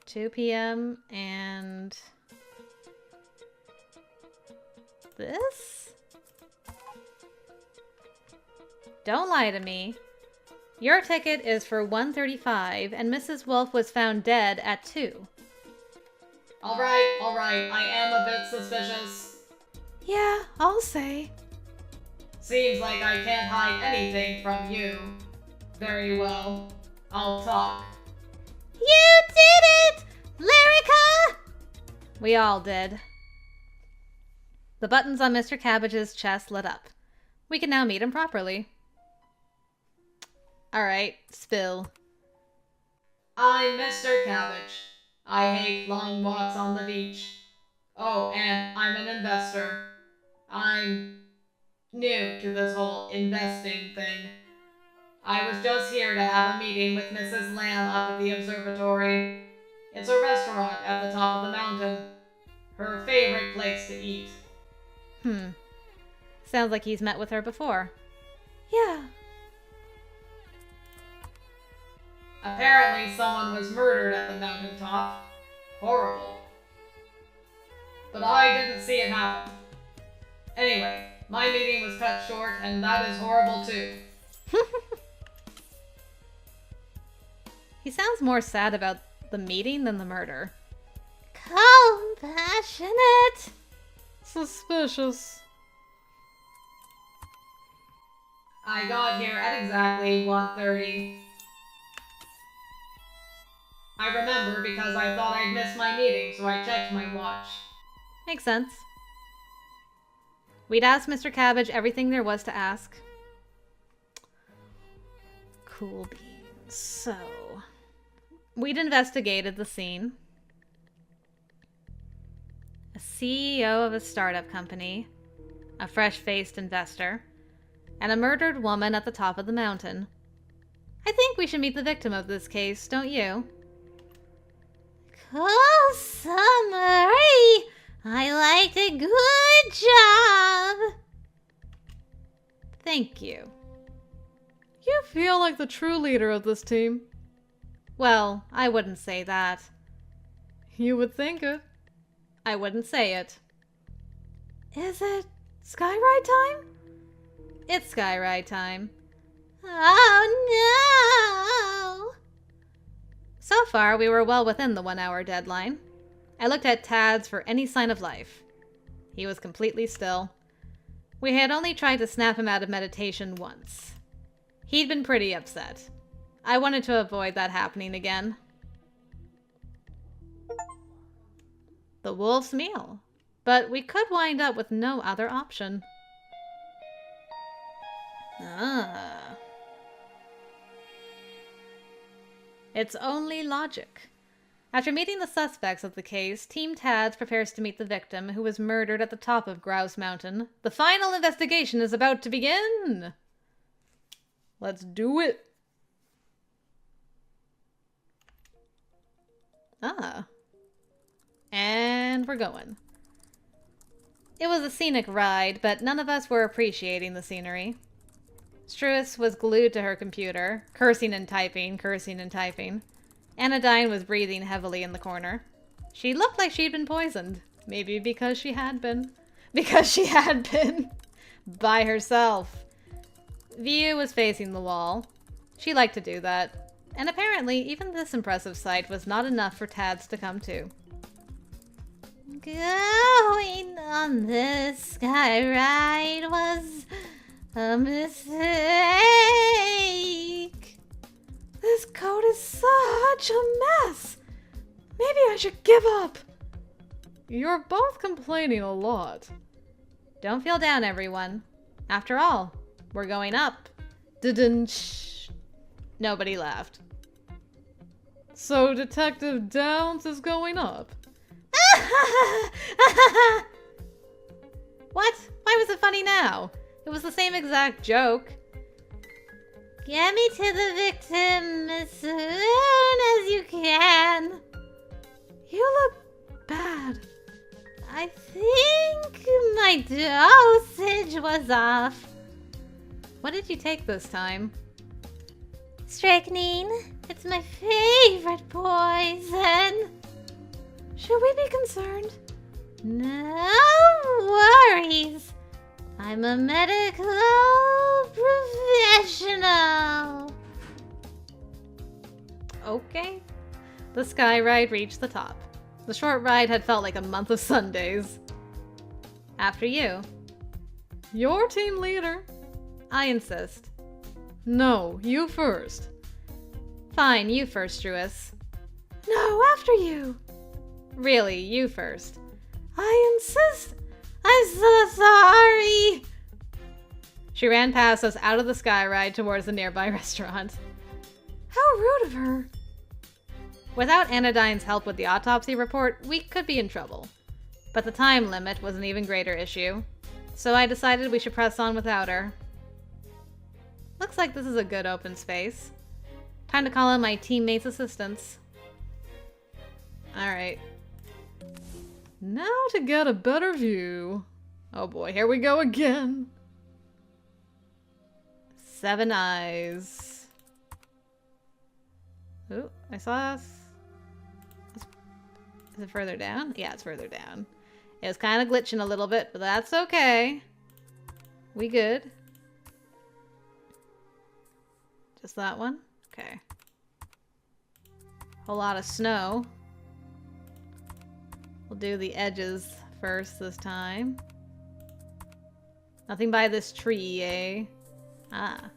Speaker 1: $2 p.m. and this? Don't lie to me. Your ticket is for 1:35 and Mrs. Wolf was found dead at 2.
Speaker 3: Alright, I am a bit suspicious.
Speaker 4: Yeah, I'll say.
Speaker 3: Seems like I can't hide anything from you. Very well, I'll talk.
Speaker 4: You did it! Lyrica!
Speaker 1: We all did. The buttons on Mr. Cabbage's chest lit up. We can now meet him properly. Alright, spill.
Speaker 3: I'm Mr. Cabbage. I hate long walks on the beach. Oh, and I'm an investor. I'm new to this whole investing thing. I was just here to have a meeting with Mrs. Lamb up at the observatory. It's a restaurant at the top of the mountain. Her favorite place to eat.
Speaker 1: Sounds like he's met with her before.
Speaker 4: Yeah.
Speaker 3: Apparently someone was murdered at the mountaintop. Horrible. But I didn't see it happen. Anyway, my meeting was cut short, and that is horrible too.
Speaker 1: He sounds more sad about the meeting than the murder.
Speaker 4: Compassionate.
Speaker 1: Suspicious.
Speaker 3: I got here at exactly 1:30. I remember because I thought I'd missed my meeting, so I checked my watch.
Speaker 1: Makes sense. We'd asked Mr. Cabbage everything there was to ask. Cool beans. So, we'd investigated the scene. A CEO of a startup company, a fresh-faced investor, and a murdered woman at the top of the mountain. I think we should meet the victim of this case, don't you?
Speaker 4: Cool summary. I liked it. Good job.
Speaker 1: Thank you.
Speaker 3: You feel like the true leader of this team.
Speaker 1: Well, I wouldn't say that.
Speaker 3: You would think it.
Speaker 1: I wouldn't say it.
Speaker 4: Is it skyride time?
Speaker 1: It's skyride time.
Speaker 4: Oh no!
Speaker 1: So far, we were well within the 1-hour deadline. I looked at Tads for any sign of life. He was completely still. We had only tried to snap him out of meditation once. He'd been pretty upset. I wanted to avoid that happening again. The wolf's meal. But we could wind up with no other option. It's only logic. After meeting the suspects of the case, Team Tads prepares to meet the victim who was murdered at the top of Grouse Mountain. The final investigation is about to begin! Let's do it! And we're going. It was a scenic ride, but none of us were appreciating the scenery. Struis was glued to her computer, cursing and typing, cursing and typing. Anodyne was breathing heavily in the corner. She looked like she'd been poisoned. Maybe because she had been. Because she had been. By herself. View was facing the wall. She liked to do that. And apparently, even this impressive sight was not enough for Tads to come to.
Speaker 4: Going on this sky ride was a mistake. This code is such a mess. Maybe I should give up.
Speaker 1: You're both complaining a lot. Don't feel down, everyone. After all, we're going up. Didn't. Nobody laughed. So Detective Downs is going up. What? Why was it funny now? It was the same exact joke.
Speaker 4: Get me to the victim as soon as you can. You look bad. I think my dosage was off.
Speaker 1: What did you take this time?
Speaker 4: Strychnine. It's my favorite poison. Should we be concerned? No worries. I'm a medical professional.
Speaker 1: Okay. The sky ride reached the top. The short ride had felt like a month of Sundays. After you. Your team leader. I insist. No, you first. Fine, you first, Druis.
Speaker 4: No, after you.
Speaker 1: Really, you first.
Speaker 4: I insist. I'm so sorry.
Speaker 1: She ran past us out of the sky ride towards the nearby restaurant.
Speaker 4: How rude of her.
Speaker 1: Without Anodyne's help with the autopsy report, we could be in trouble. But the time limit was an even greater issue, so I decided we should press on without her. Looks like this is a good open space. Time to call in my teammates' assistance. Alright. Now to get a better view. Oh boy, here we go again. 7 eyes. Ooh, I saw us. Is it further down? Yeah, it's further down. It was kind of glitching a little bit, but that's okay. We good. Just that one? Okay. Whole lot of snow. We'll do the edges first this time. Nothing by this tree, eh? Ah.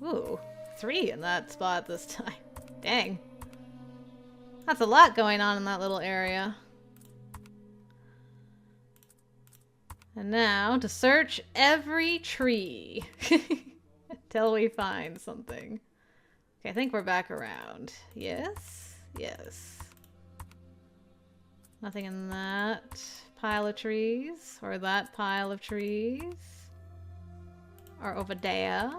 Speaker 1: Ooh, 3 in that spot this time. Dang. That's a lot going on in that little area. And now to search every tree until we find something. Okay, I think we're back around. Yes, yes. Nothing in that pile of trees or that pile of trees or over there.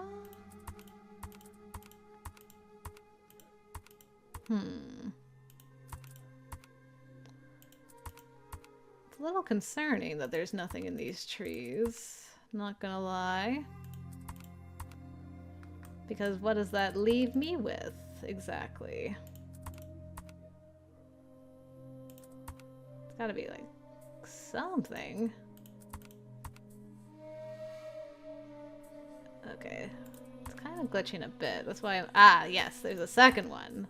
Speaker 1: It's a little concerning that there's nothing in these trees. Not gonna lie. Because what does that leave me with, exactly? It's gotta be, like, something. Okay. It's kind of glitching a bit. That's why ah, yes, there's a second one.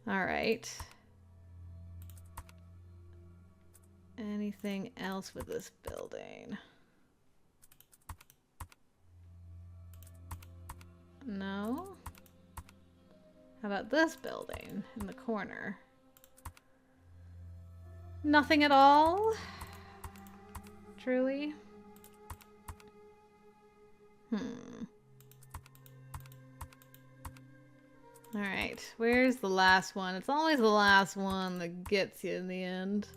Speaker 1: Alright. Anything else with this building? No? How about this building in the corner? Nothing at all? Truly? Alright, where's the last one? It's always the last one that gets you in the end.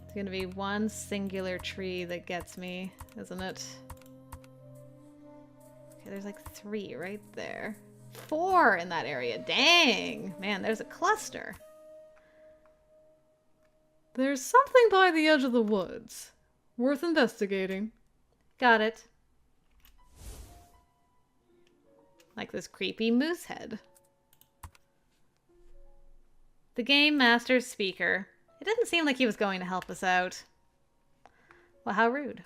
Speaker 1: It's gonna be one singular tree that gets me, isn't it? Okay, there's like 3 right there. 4 in that area. Dang! Man, there's a cluster. There's something by the edge of the woods. Worth investigating. Got it. like this creepy moose head. The Game Master's speaker. It didn't seem like he was going to help us out. Well, how rude.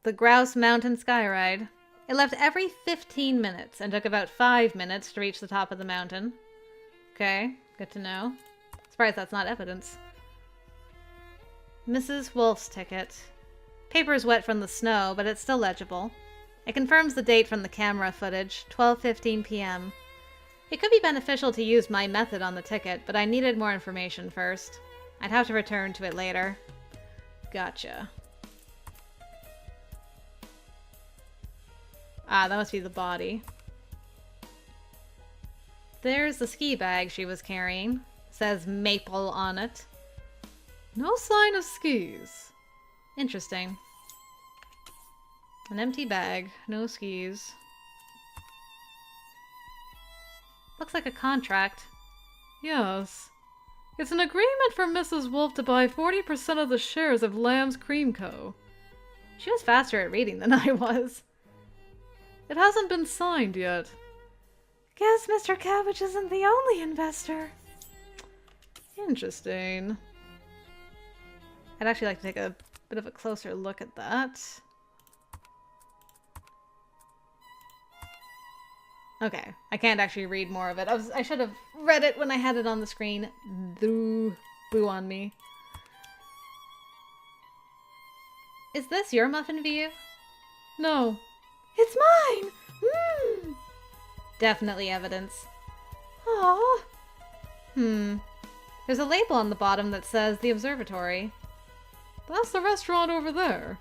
Speaker 1: The Grouse Mountain Skyride. It left every 15 minutes and took about 5 minutes to reach the top of the mountain. Okay, good to know. Surprised that's not evidence. Mrs. Wolf's ticket. Paper's wet from the snow, but it's still legible. It confirms the date from the camera footage, 12:15 p.m. It could be beneficial to use my method on the ticket, but I needed more information first. I'd have to return to it later. Gotcha. Ah, that must be the body. There's the ski bag she was carrying. Says maple on it. No sign of skis. Interesting. An empty bag, no skis. Looks like a contract.
Speaker 6: Yes. It's an agreement for Mrs. Wolf to buy 40% of the shares of Lamb's Cream Co.
Speaker 1: She was faster at reading than I was.
Speaker 6: It hasn't been signed yet.
Speaker 4: Guess Mr. Cabbage isn't the only investor.
Speaker 6: Interesting.
Speaker 1: I'd actually like to take a bit of a closer look at that. Okay, I can't actually read more of it. I should have read it when I had it on the screen. Boo on me. Is this your muffin view?
Speaker 6: No.
Speaker 4: It's mine! Mmm!
Speaker 1: Definitely evidence.
Speaker 4: Aww.
Speaker 1: There's a label on the bottom that says the observatory.
Speaker 6: That's the restaurant over there.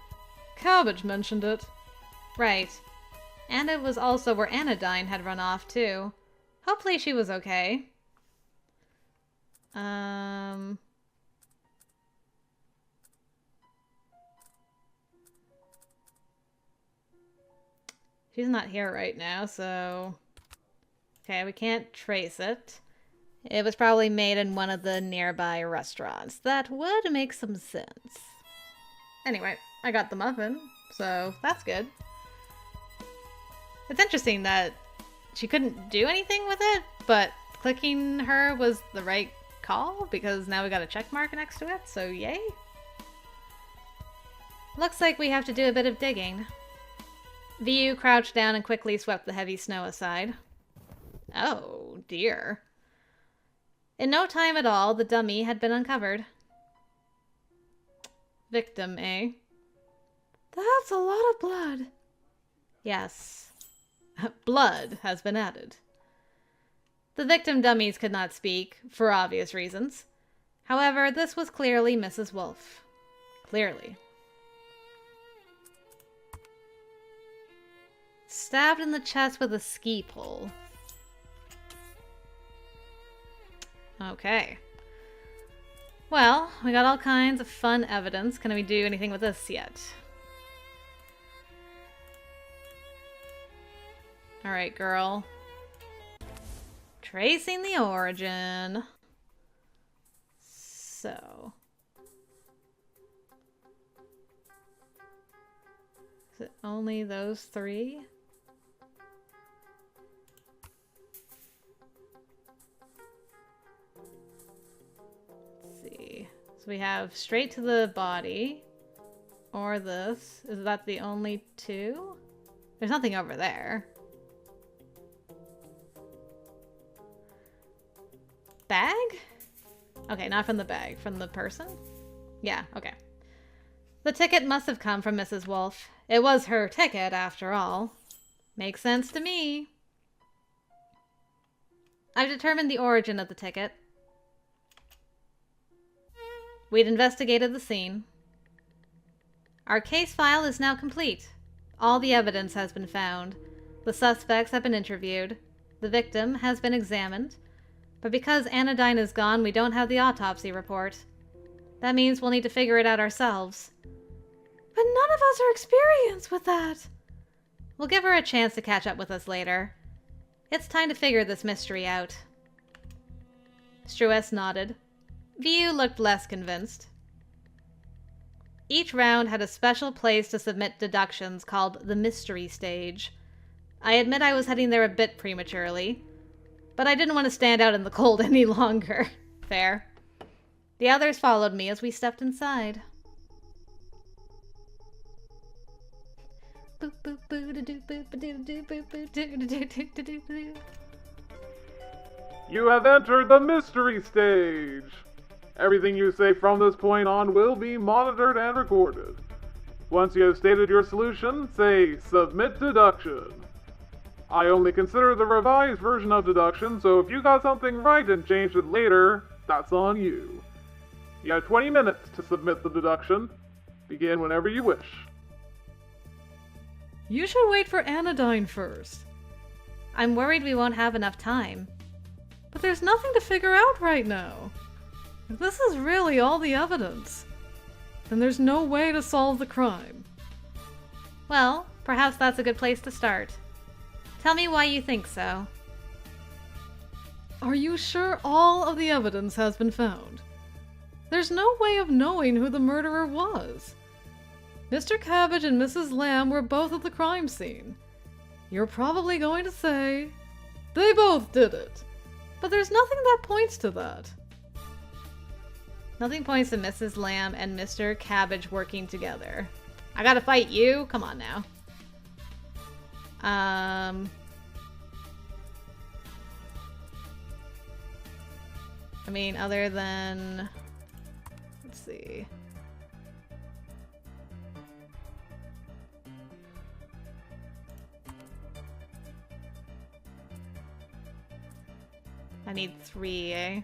Speaker 6: Cabbage mentioned it.
Speaker 1: Right. And it was also where Anodyne had run off, too. Hopefully she was okay. She's not here right now, so... Okay, we can't trace it. It was probably made in one of the nearby restaurants. That would make some sense. Anyway, I got the muffin, so that's good. It's interesting that she couldn't do anything with it, but clicking her was the right call because now we got a check mark next to it, so yay. Looks like we have to do a bit of digging. VU crouched down and quickly swept the heavy snow aside. Oh, dear. In no time at all, the dummy had been uncovered. Victim, eh?
Speaker 4: That's a lot of blood.
Speaker 1: Yes. Blood has been added. The victim dummies could not speak, for obvious reasons. However, this was clearly Mrs. Wolf. Clearly. Stabbed in the chest with a ski pole. Okay. Well, we got all kinds of fun evidence. Can we do anything with this yet? Alright, girl. Tracing the origin. So. Is it only those three? So we have straight to the body, or this. Is that the only two? There's nothing over there. Bag? Okay, not from the bag, from the person? Yeah, okay. The ticket must have come from Mrs. Wolf. It was her ticket, after all. Makes sense to me. I've determined the origin of the ticket. We'd investigated the scene. Our case file is now complete. All the evidence has been found. The suspects have been interviewed. The victim has been examined. But because Anodyne is gone, we don't have the autopsy report. That means we'll need to figure it out ourselves.
Speaker 4: But none of us are experienced with that.
Speaker 1: We'll give her a chance to catch up with us later. It's time to figure this mystery out. Struess nodded. VU looked less convinced. Each round had a special place to submit deductions called the mystery stage. I admit I was heading there a bit prematurely, but I didn't want to stand out in the cold any longer. Fair. The others followed me as we stepped inside.
Speaker 2: You have entered the mystery stage. Everything you say from this point on will be monitored and recorded. Once you have stated your solution, say submit deduction. I only consider the revised version of deduction, so if you got something right and changed it later, that's on you. You have 20 minutes to submit the deduction. Begin whenever you wish.
Speaker 6: You should wait for Anodyne first.
Speaker 1: I'm worried we won't have enough time.
Speaker 6: But there's nothing to figure out right now. If this is really all the evidence, then there's no way to solve the crime.
Speaker 1: Well, perhaps that's a good place to start. Tell me why you think so.
Speaker 6: Are you sure all of the evidence has been found? There's no way of knowing who the murderer was. Mr. Cabbage and Mrs. Lamb were both at the crime scene. You're probably going to say, they both did it. But there's nothing that points to that.
Speaker 1: Nothing points to Mrs. Lamb and Mr. Cabbage working together. I gotta fight you? Come on now. I mean, other than... Let's see. I need 3, eh?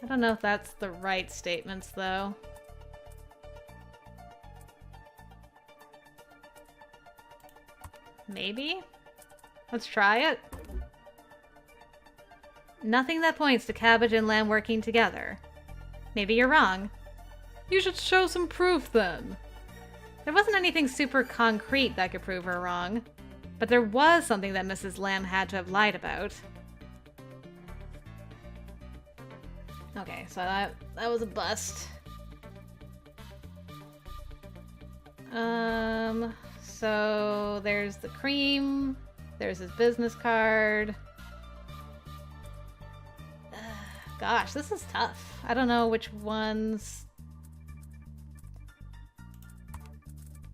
Speaker 1: I don't know if that's the right statements, though. Maybe? Let's try it. Nothing that points to Cabbage and Lamb working together. Maybe you're wrong.
Speaker 6: You should show some proof then.
Speaker 1: There wasn't anything super concrete that could prove her wrong, but there was something that Mrs. Lamb had to have lied about. Okay, so that was a bust. So there's the cream, there's his business card. Gosh, this is tough. I don't know which ones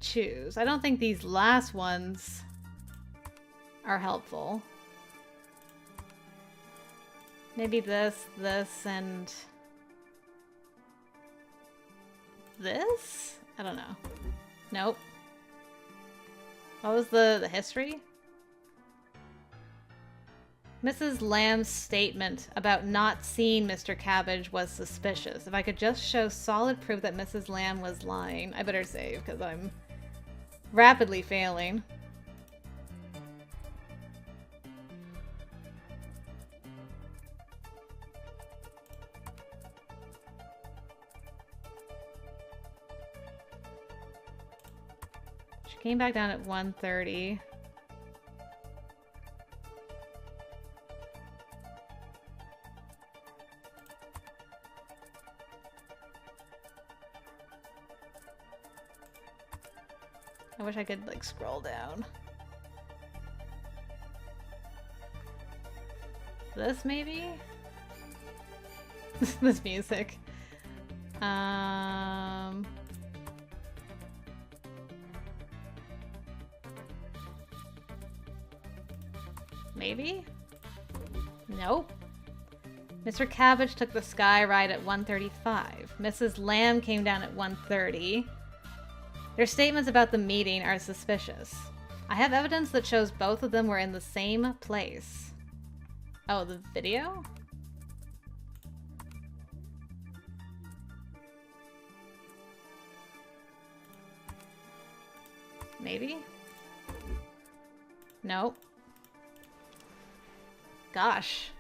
Speaker 1: choose. I don't think these last ones are helpful. Maybe this, and this? I don't know. Nope. What was the history? Mrs. Lamb's statement about not seeing Mr. Cabbage was suspicious. If I could just show solid proof that Mrs. Lamb was lying. I better save, because I'm rapidly failing. She came back down at 1:30. I wish I could, like, scroll down. This, maybe? This music. Maybe? Nope. Mr. Cabbage took the sky ride at 1:35. Mrs. Lamb came down at 1:30. Their statements about the meeting are suspicious. I have evidence that shows both of them were in the same place. Oh, the video? Maybe? Nope. Gosh.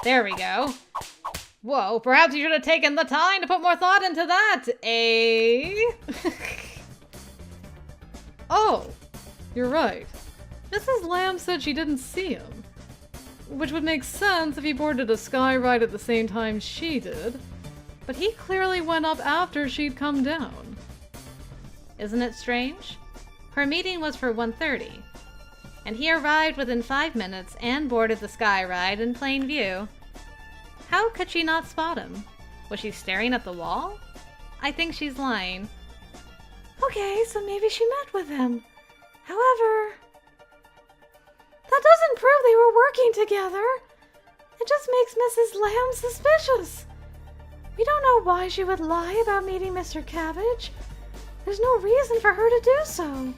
Speaker 1: There we go. Whoa, perhaps you should have taken the time to put more thought into that, eh?
Speaker 6: Oh, you're right. Mrs. Lamb said she didn't see him. Which would make sense if he boarded a sky ride at the same time she did. But he clearly went up after she'd come down.
Speaker 1: Isn't it strange? Her meeting was for 1:30, and he arrived within 5 minutes and boarded the sky ride in plain view. How could she not spot him? Was she staring at the wall? I think she's lying.
Speaker 4: Okay, so maybe she met with him. However, that doesn't prove they were working together. It just makes Mrs. Lamb suspicious. We don't know why she would lie about meeting Mr. Cabbage. There's no reason for her to do so.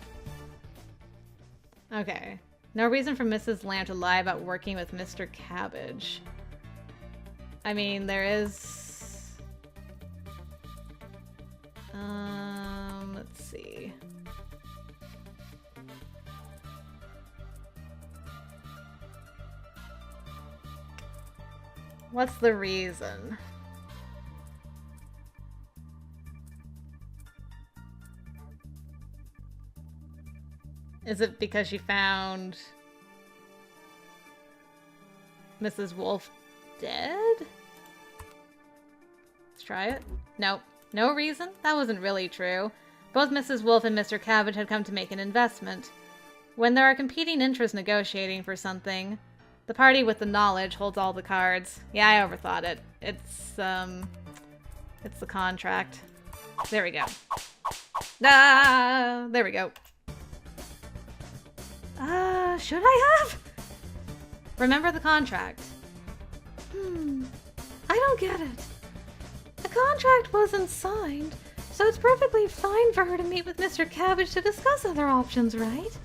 Speaker 1: Okay, no reason for Mrs. Lamb to lie about working with Mr. Cabbage. I mean, there is... let's see. What's the reason? Is it because she found Mrs. Wolf dead? Let's try it. Nope. No reason? That wasn't really true. Both Mrs. Wolf and Mr. Cabbage had come to make an investment. When there are competing interests negotiating for something, the party with the knowledge holds all the cards. Yeah, I overthought it. It's the contract. There we go. Ah, there we go.
Speaker 4: Should I have?
Speaker 1: Remember the contract.
Speaker 4: I don't get it. The contract wasn't signed, so it's perfectly fine for her to meet with Mr. Cabbage to discuss other options, right?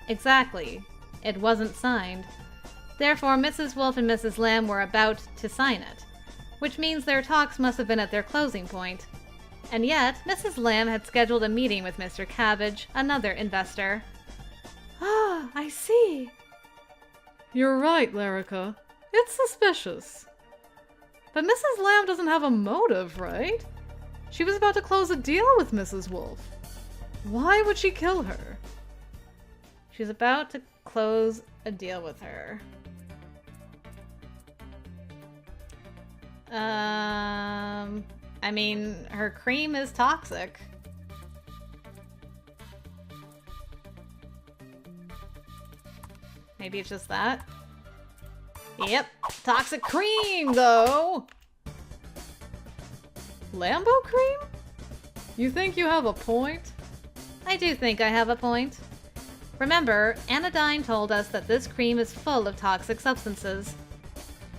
Speaker 1: Exactly. It wasn't signed. Therefore, Mrs. Wolf and Mrs. Lamb were about to sign it, which means their talks must have been at their closing point. And yet, Mrs. Lamb had scheduled a meeting with Mr. Cabbage, another investor.
Speaker 4: Ah, I see.
Speaker 6: You're right, Larica. It's suspicious. But Mrs. Lamb doesn't have a motive, right? She was about to close a deal with Mrs. Wolf. Why would she kill her?
Speaker 1: She's about to close a deal with her. I mean, her cream is toxic. Maybe it's just that. Yep, toxic cream, though!
Speaker 6: Lambo cream? You think you have a point?
Speaker 1: I do think I have a point. Remember, Anodyne told us that this cream is full of toxic substances.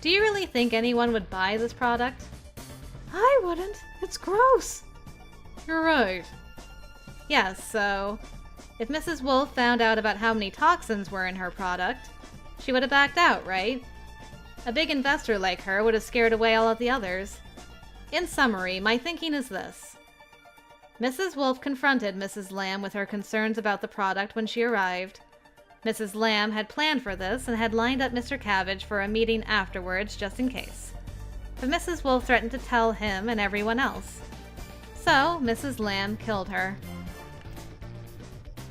Speaker 1: Do you really think anyone would buy this product?
Speaker 4: I wouldn't. It's gross.
Speaker 6: You're right.
Speaker 1: Yes, so if Mrs. Wolf found out about how many toxins were in her product, she would have backed out, right? A big investor like her would have scared away all of the others. In summary, my thinking is this. Mrs. Wolf confronted Mrs. Lamb with her concerns about the product when she arrived. Mrs. Lamb had planned for this and had lined up Mr. Cabbage for a meeting afterwards just in case. But Mrs. Wolf threatened to tell him and everyone else. So, Mrs. Lamb killed her.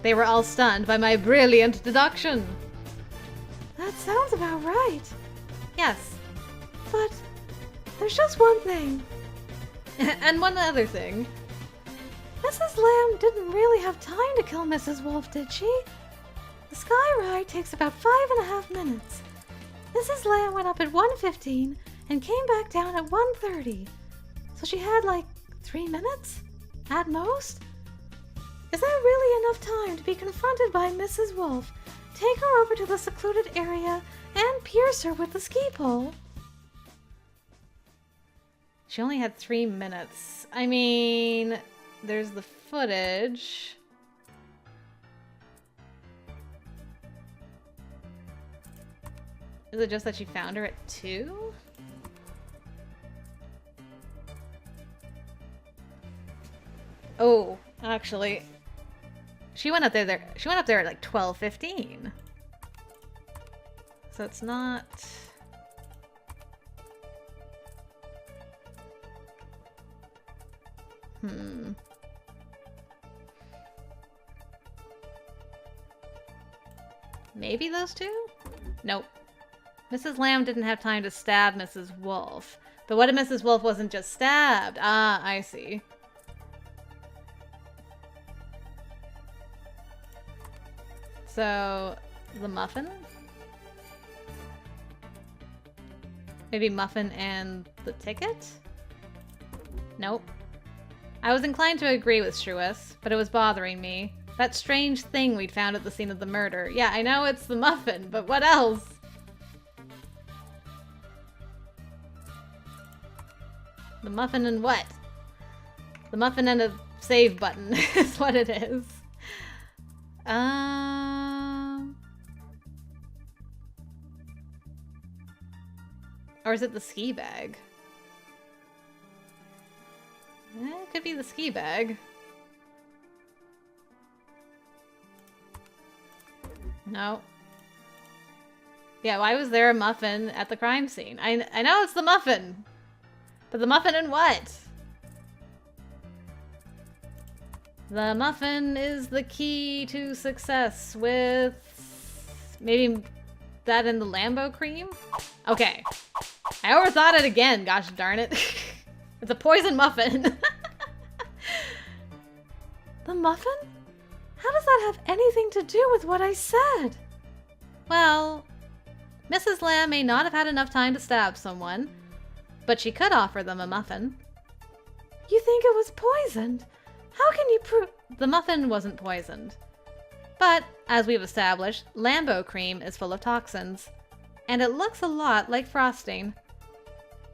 Speaker 1: They were all stunned by my brilliant deduction.
Speaker 4: That sounds about right.
Speaker 1: Yes.
Speaker 4: But there's just one thing.
Speaker 1: And one other thing.
Speaker 4: Mrs. Lamb didn't really have time to kill Mrs. Wolf, did she? The sky ride takes about 5.5 minutes. Mrs. Lamb went up at 1:15 and came back down at 1:30. So she had like 3 minutes? At most? Is that really enough time to be confronted by Mrs. Wolf, take her over to the secluded area, and pierce her with the ski pole?
Speaker 1: She only had 3 minutes. I mean, there's the footage. Is it just that she found her at 2? Oh, actually, she went up there. She went up there at like 12:15. So it's not. Maybe those two? Nope. Mrs. Lamb didn't have time to stab Mrs. Wolf. But what if Mrs. Wolf wasn't just stabbed? Ah, I see. So, the muffin? Maybe muffin and the ticket? Nope. I was inclined to agree with Shrewis, but it was bothering me. That strange thing we'd found at the scene of the murder. Yeah, I know it's the muffin, but what else? The muffin and what? The muffin and a save button is what it is. Or is it the ski bag? It could be the ski bag. No. Yeah, why was there a muffin at the crime scene? I know it's the muffin. But the muffin and what? The muffin is the key to success with... maybe that and the Lambo cream? Okay. I overthought it again, gosh darn it. It's a poison muffin.
Speaker 4: The muffin? How does that have anything to do with what I said?
Speaker 1: Well, Mrs. Lamb may not have had enough time to stab someone, but she could offer them a muffin.
Speaker 4: You think it was poisoned? How can you prove...
Speaker 1: The muffin wasn't poisoned. But, as we've established, Lambo cream is full of toxins. And it looks a lot like frosting.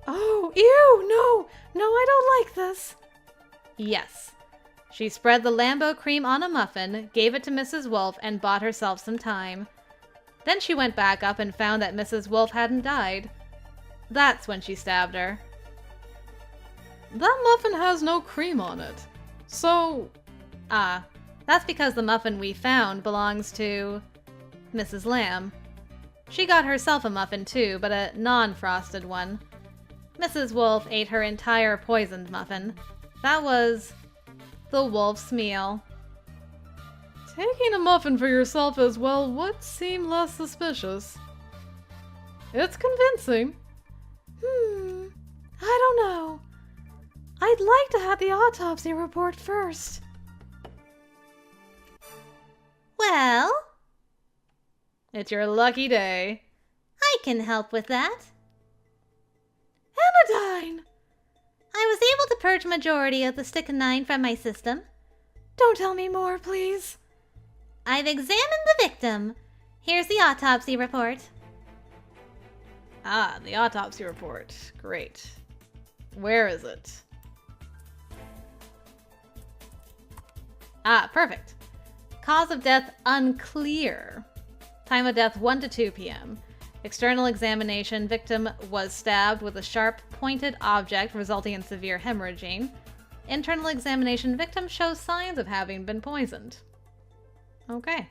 Speaker 4: Oh, ew, no! No, I don't like this.
Speaker 1: Yes. She spread the Lambo cream on a muffin, gave it to Mrs. Wolf, and bought herself some time. Then she went back up and found that Mrs. Wolf hadn't died. That's when she stabbed her.
Speaker 6: That muffin has no cream on it. So...
Speaker 1: Ah, that's because the muffin we found belongs to... Mrs. Lamb. She got herself a muffin too, but a non-frosted one. Mrs. Wolf ate her entire poisoned muffin. That was... the wolf's meal.
Speaker 6: Taking a muffin for yourself as well would seem less suspicious. It's convincing.
Speaker 4: I don't know. I'd like to have the autopsy report first.
Speaker 5: Well,
Speaker 1: It's your lucky day.
Speaker 5: I can help with that.
Speaker 4: Anodyne!
Speaker 5: I was able to purge majority of the strychnine from my system.
Speaker 4: Don't tell me more, please.
Speaker 5: I've examined the victim. Here's the autopsy report.
Speaker 1: Ah, the autopsy report. Great. Where is it? Ah, perfect. Cause of death unclear. Time of death 1 to 2 p.m. External examination, victim was stabbed with a sharp, pointed object resulting in severe hemorrhaging. Internal examination, victim shows signs of having been poisoned. Okay.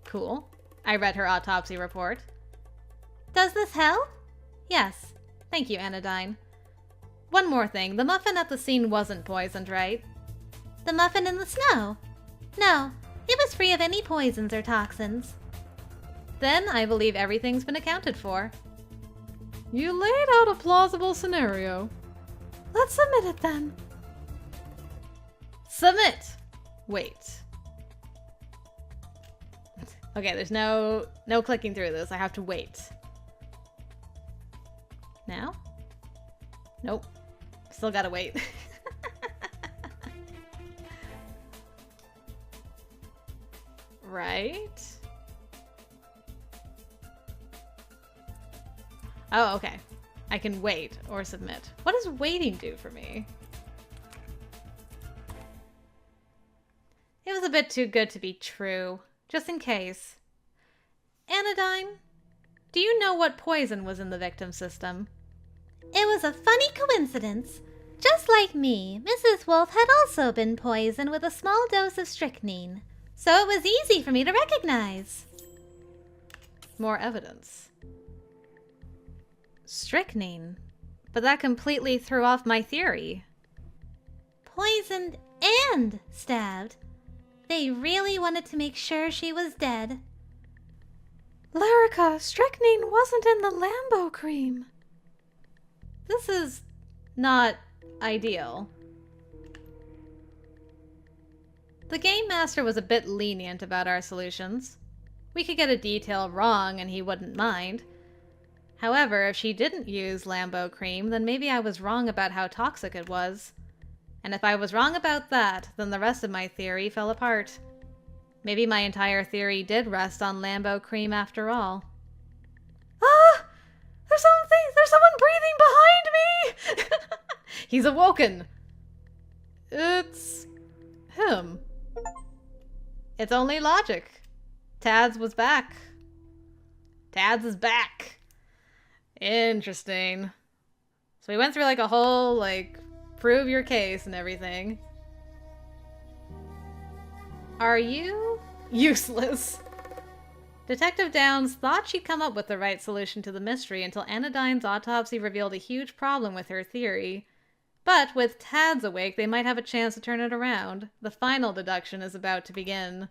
Speaker 1: Cool. I read her autopsy report.
Speaker 5: Does this help?
Speaker 1: Yes. Thank you, Anodyne. One more thing. The muffin at the scene wasn't poisoned, right?
Speaker 5: The muffin in the snow? No, it was free of any poisons or toxins.
Speaker 1: Then I believe everything's been accounted for.
Speaker 6: You laid out a plausible scenario.
Speaker 4: Let's submit it then.
Speaker 1: Submit! Wait. Okay, there's no clicking through this. I have to wait. Now? Nope. Still gotta wait. Right? Oh, okay. I can wait or submit. What does waiting do for me? It was a bit too good to be true. Just in case. Anodyne, do you know what poison was in the victim's system?
Speaker 5: It was a funny coincidence. Just like me, Mrs. Wolf had also been poisoned with a small dose of strychnine, so it was easy for me to recognize.
Speaker 1: More evidence. Strychnine. but that completely threw off my theory.
Speaker 4: Poisoned and stabbed. They really wanted to make sure she was dead.
Speaker 6: Lyrica, strychnine wasn't in the Lambo cream.
Speaker 1: This is not ideal. The Game Master was a bit lenient about our solutions. We could get a detail wrong and he wouldn't mind. However, if she didn't use Lambo cream, then maybe I was wrong about how toxic it was. And if I was wrong about that, then the rest of my theory fell apart. Maybe my entire theory did rest on Lambo cream after all.
Speaker 6: Ah! There's someone breathing behind me!
Speaker 1: He's awoken! It's him. It's only logic. Tads was back. Tads is back. Interesting. So we went through like a whole, like, prove your case and everything. Are you useless? Detective Downs thought she'd come up with the right solution to the mystery until Anodyne's autopsy revealed a huge problem with her theory. But with Tads awake, they might have a chance to turn it around. The final deduction is about to begin.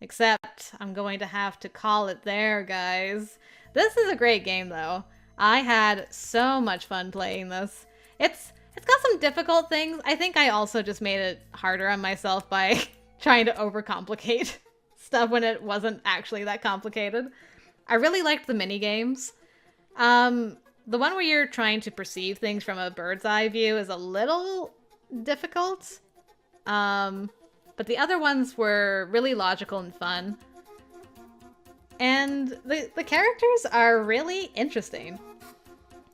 Speaker 1: Except, I'm going to have to call it there, guys. This is a great game, though. I had so much fun playing this. It's got some difficult things. I think I also just made it harder on myself by trying to overcomplicate stuff when it wasn't actually that complicated. I really liked the mini-games. The one where you're trying to perceive things from a bird's eye view is a little difficult. But the other ones were really logical and fun. And the characters are really interesting.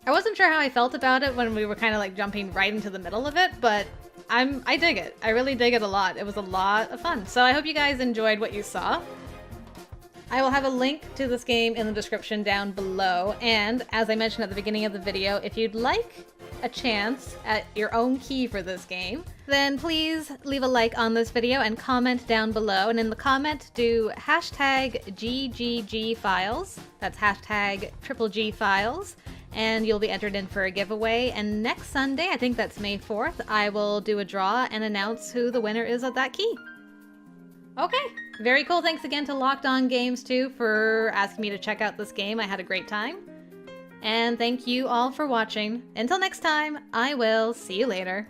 Speaker 1: I wasn't sure how I felt about it when we were kind of like jumping right into the middle of it, but I dig it. I really dig it a lot. It was a lot of fun. So I hope you guys enjoyed what you saw. I will have a link to this game in the description down below, and as I mentioned at the beginning of the video, if you'd like a chance at your own key for this game, then please leave a like on this video and comment down below, and in the comment do hashtag #GGGfiles, that's hashtag #GGFiles, and you'll be entered in for a giveaway, and next Sunday, I think that's May 4th, I will do a draw and announce who the winner is of that key. Okay, very cool. Thanks again to Locked On Games, too, for asking me to check out this game. I had a great time. And thank you all for watching. Until next time, I will see you later.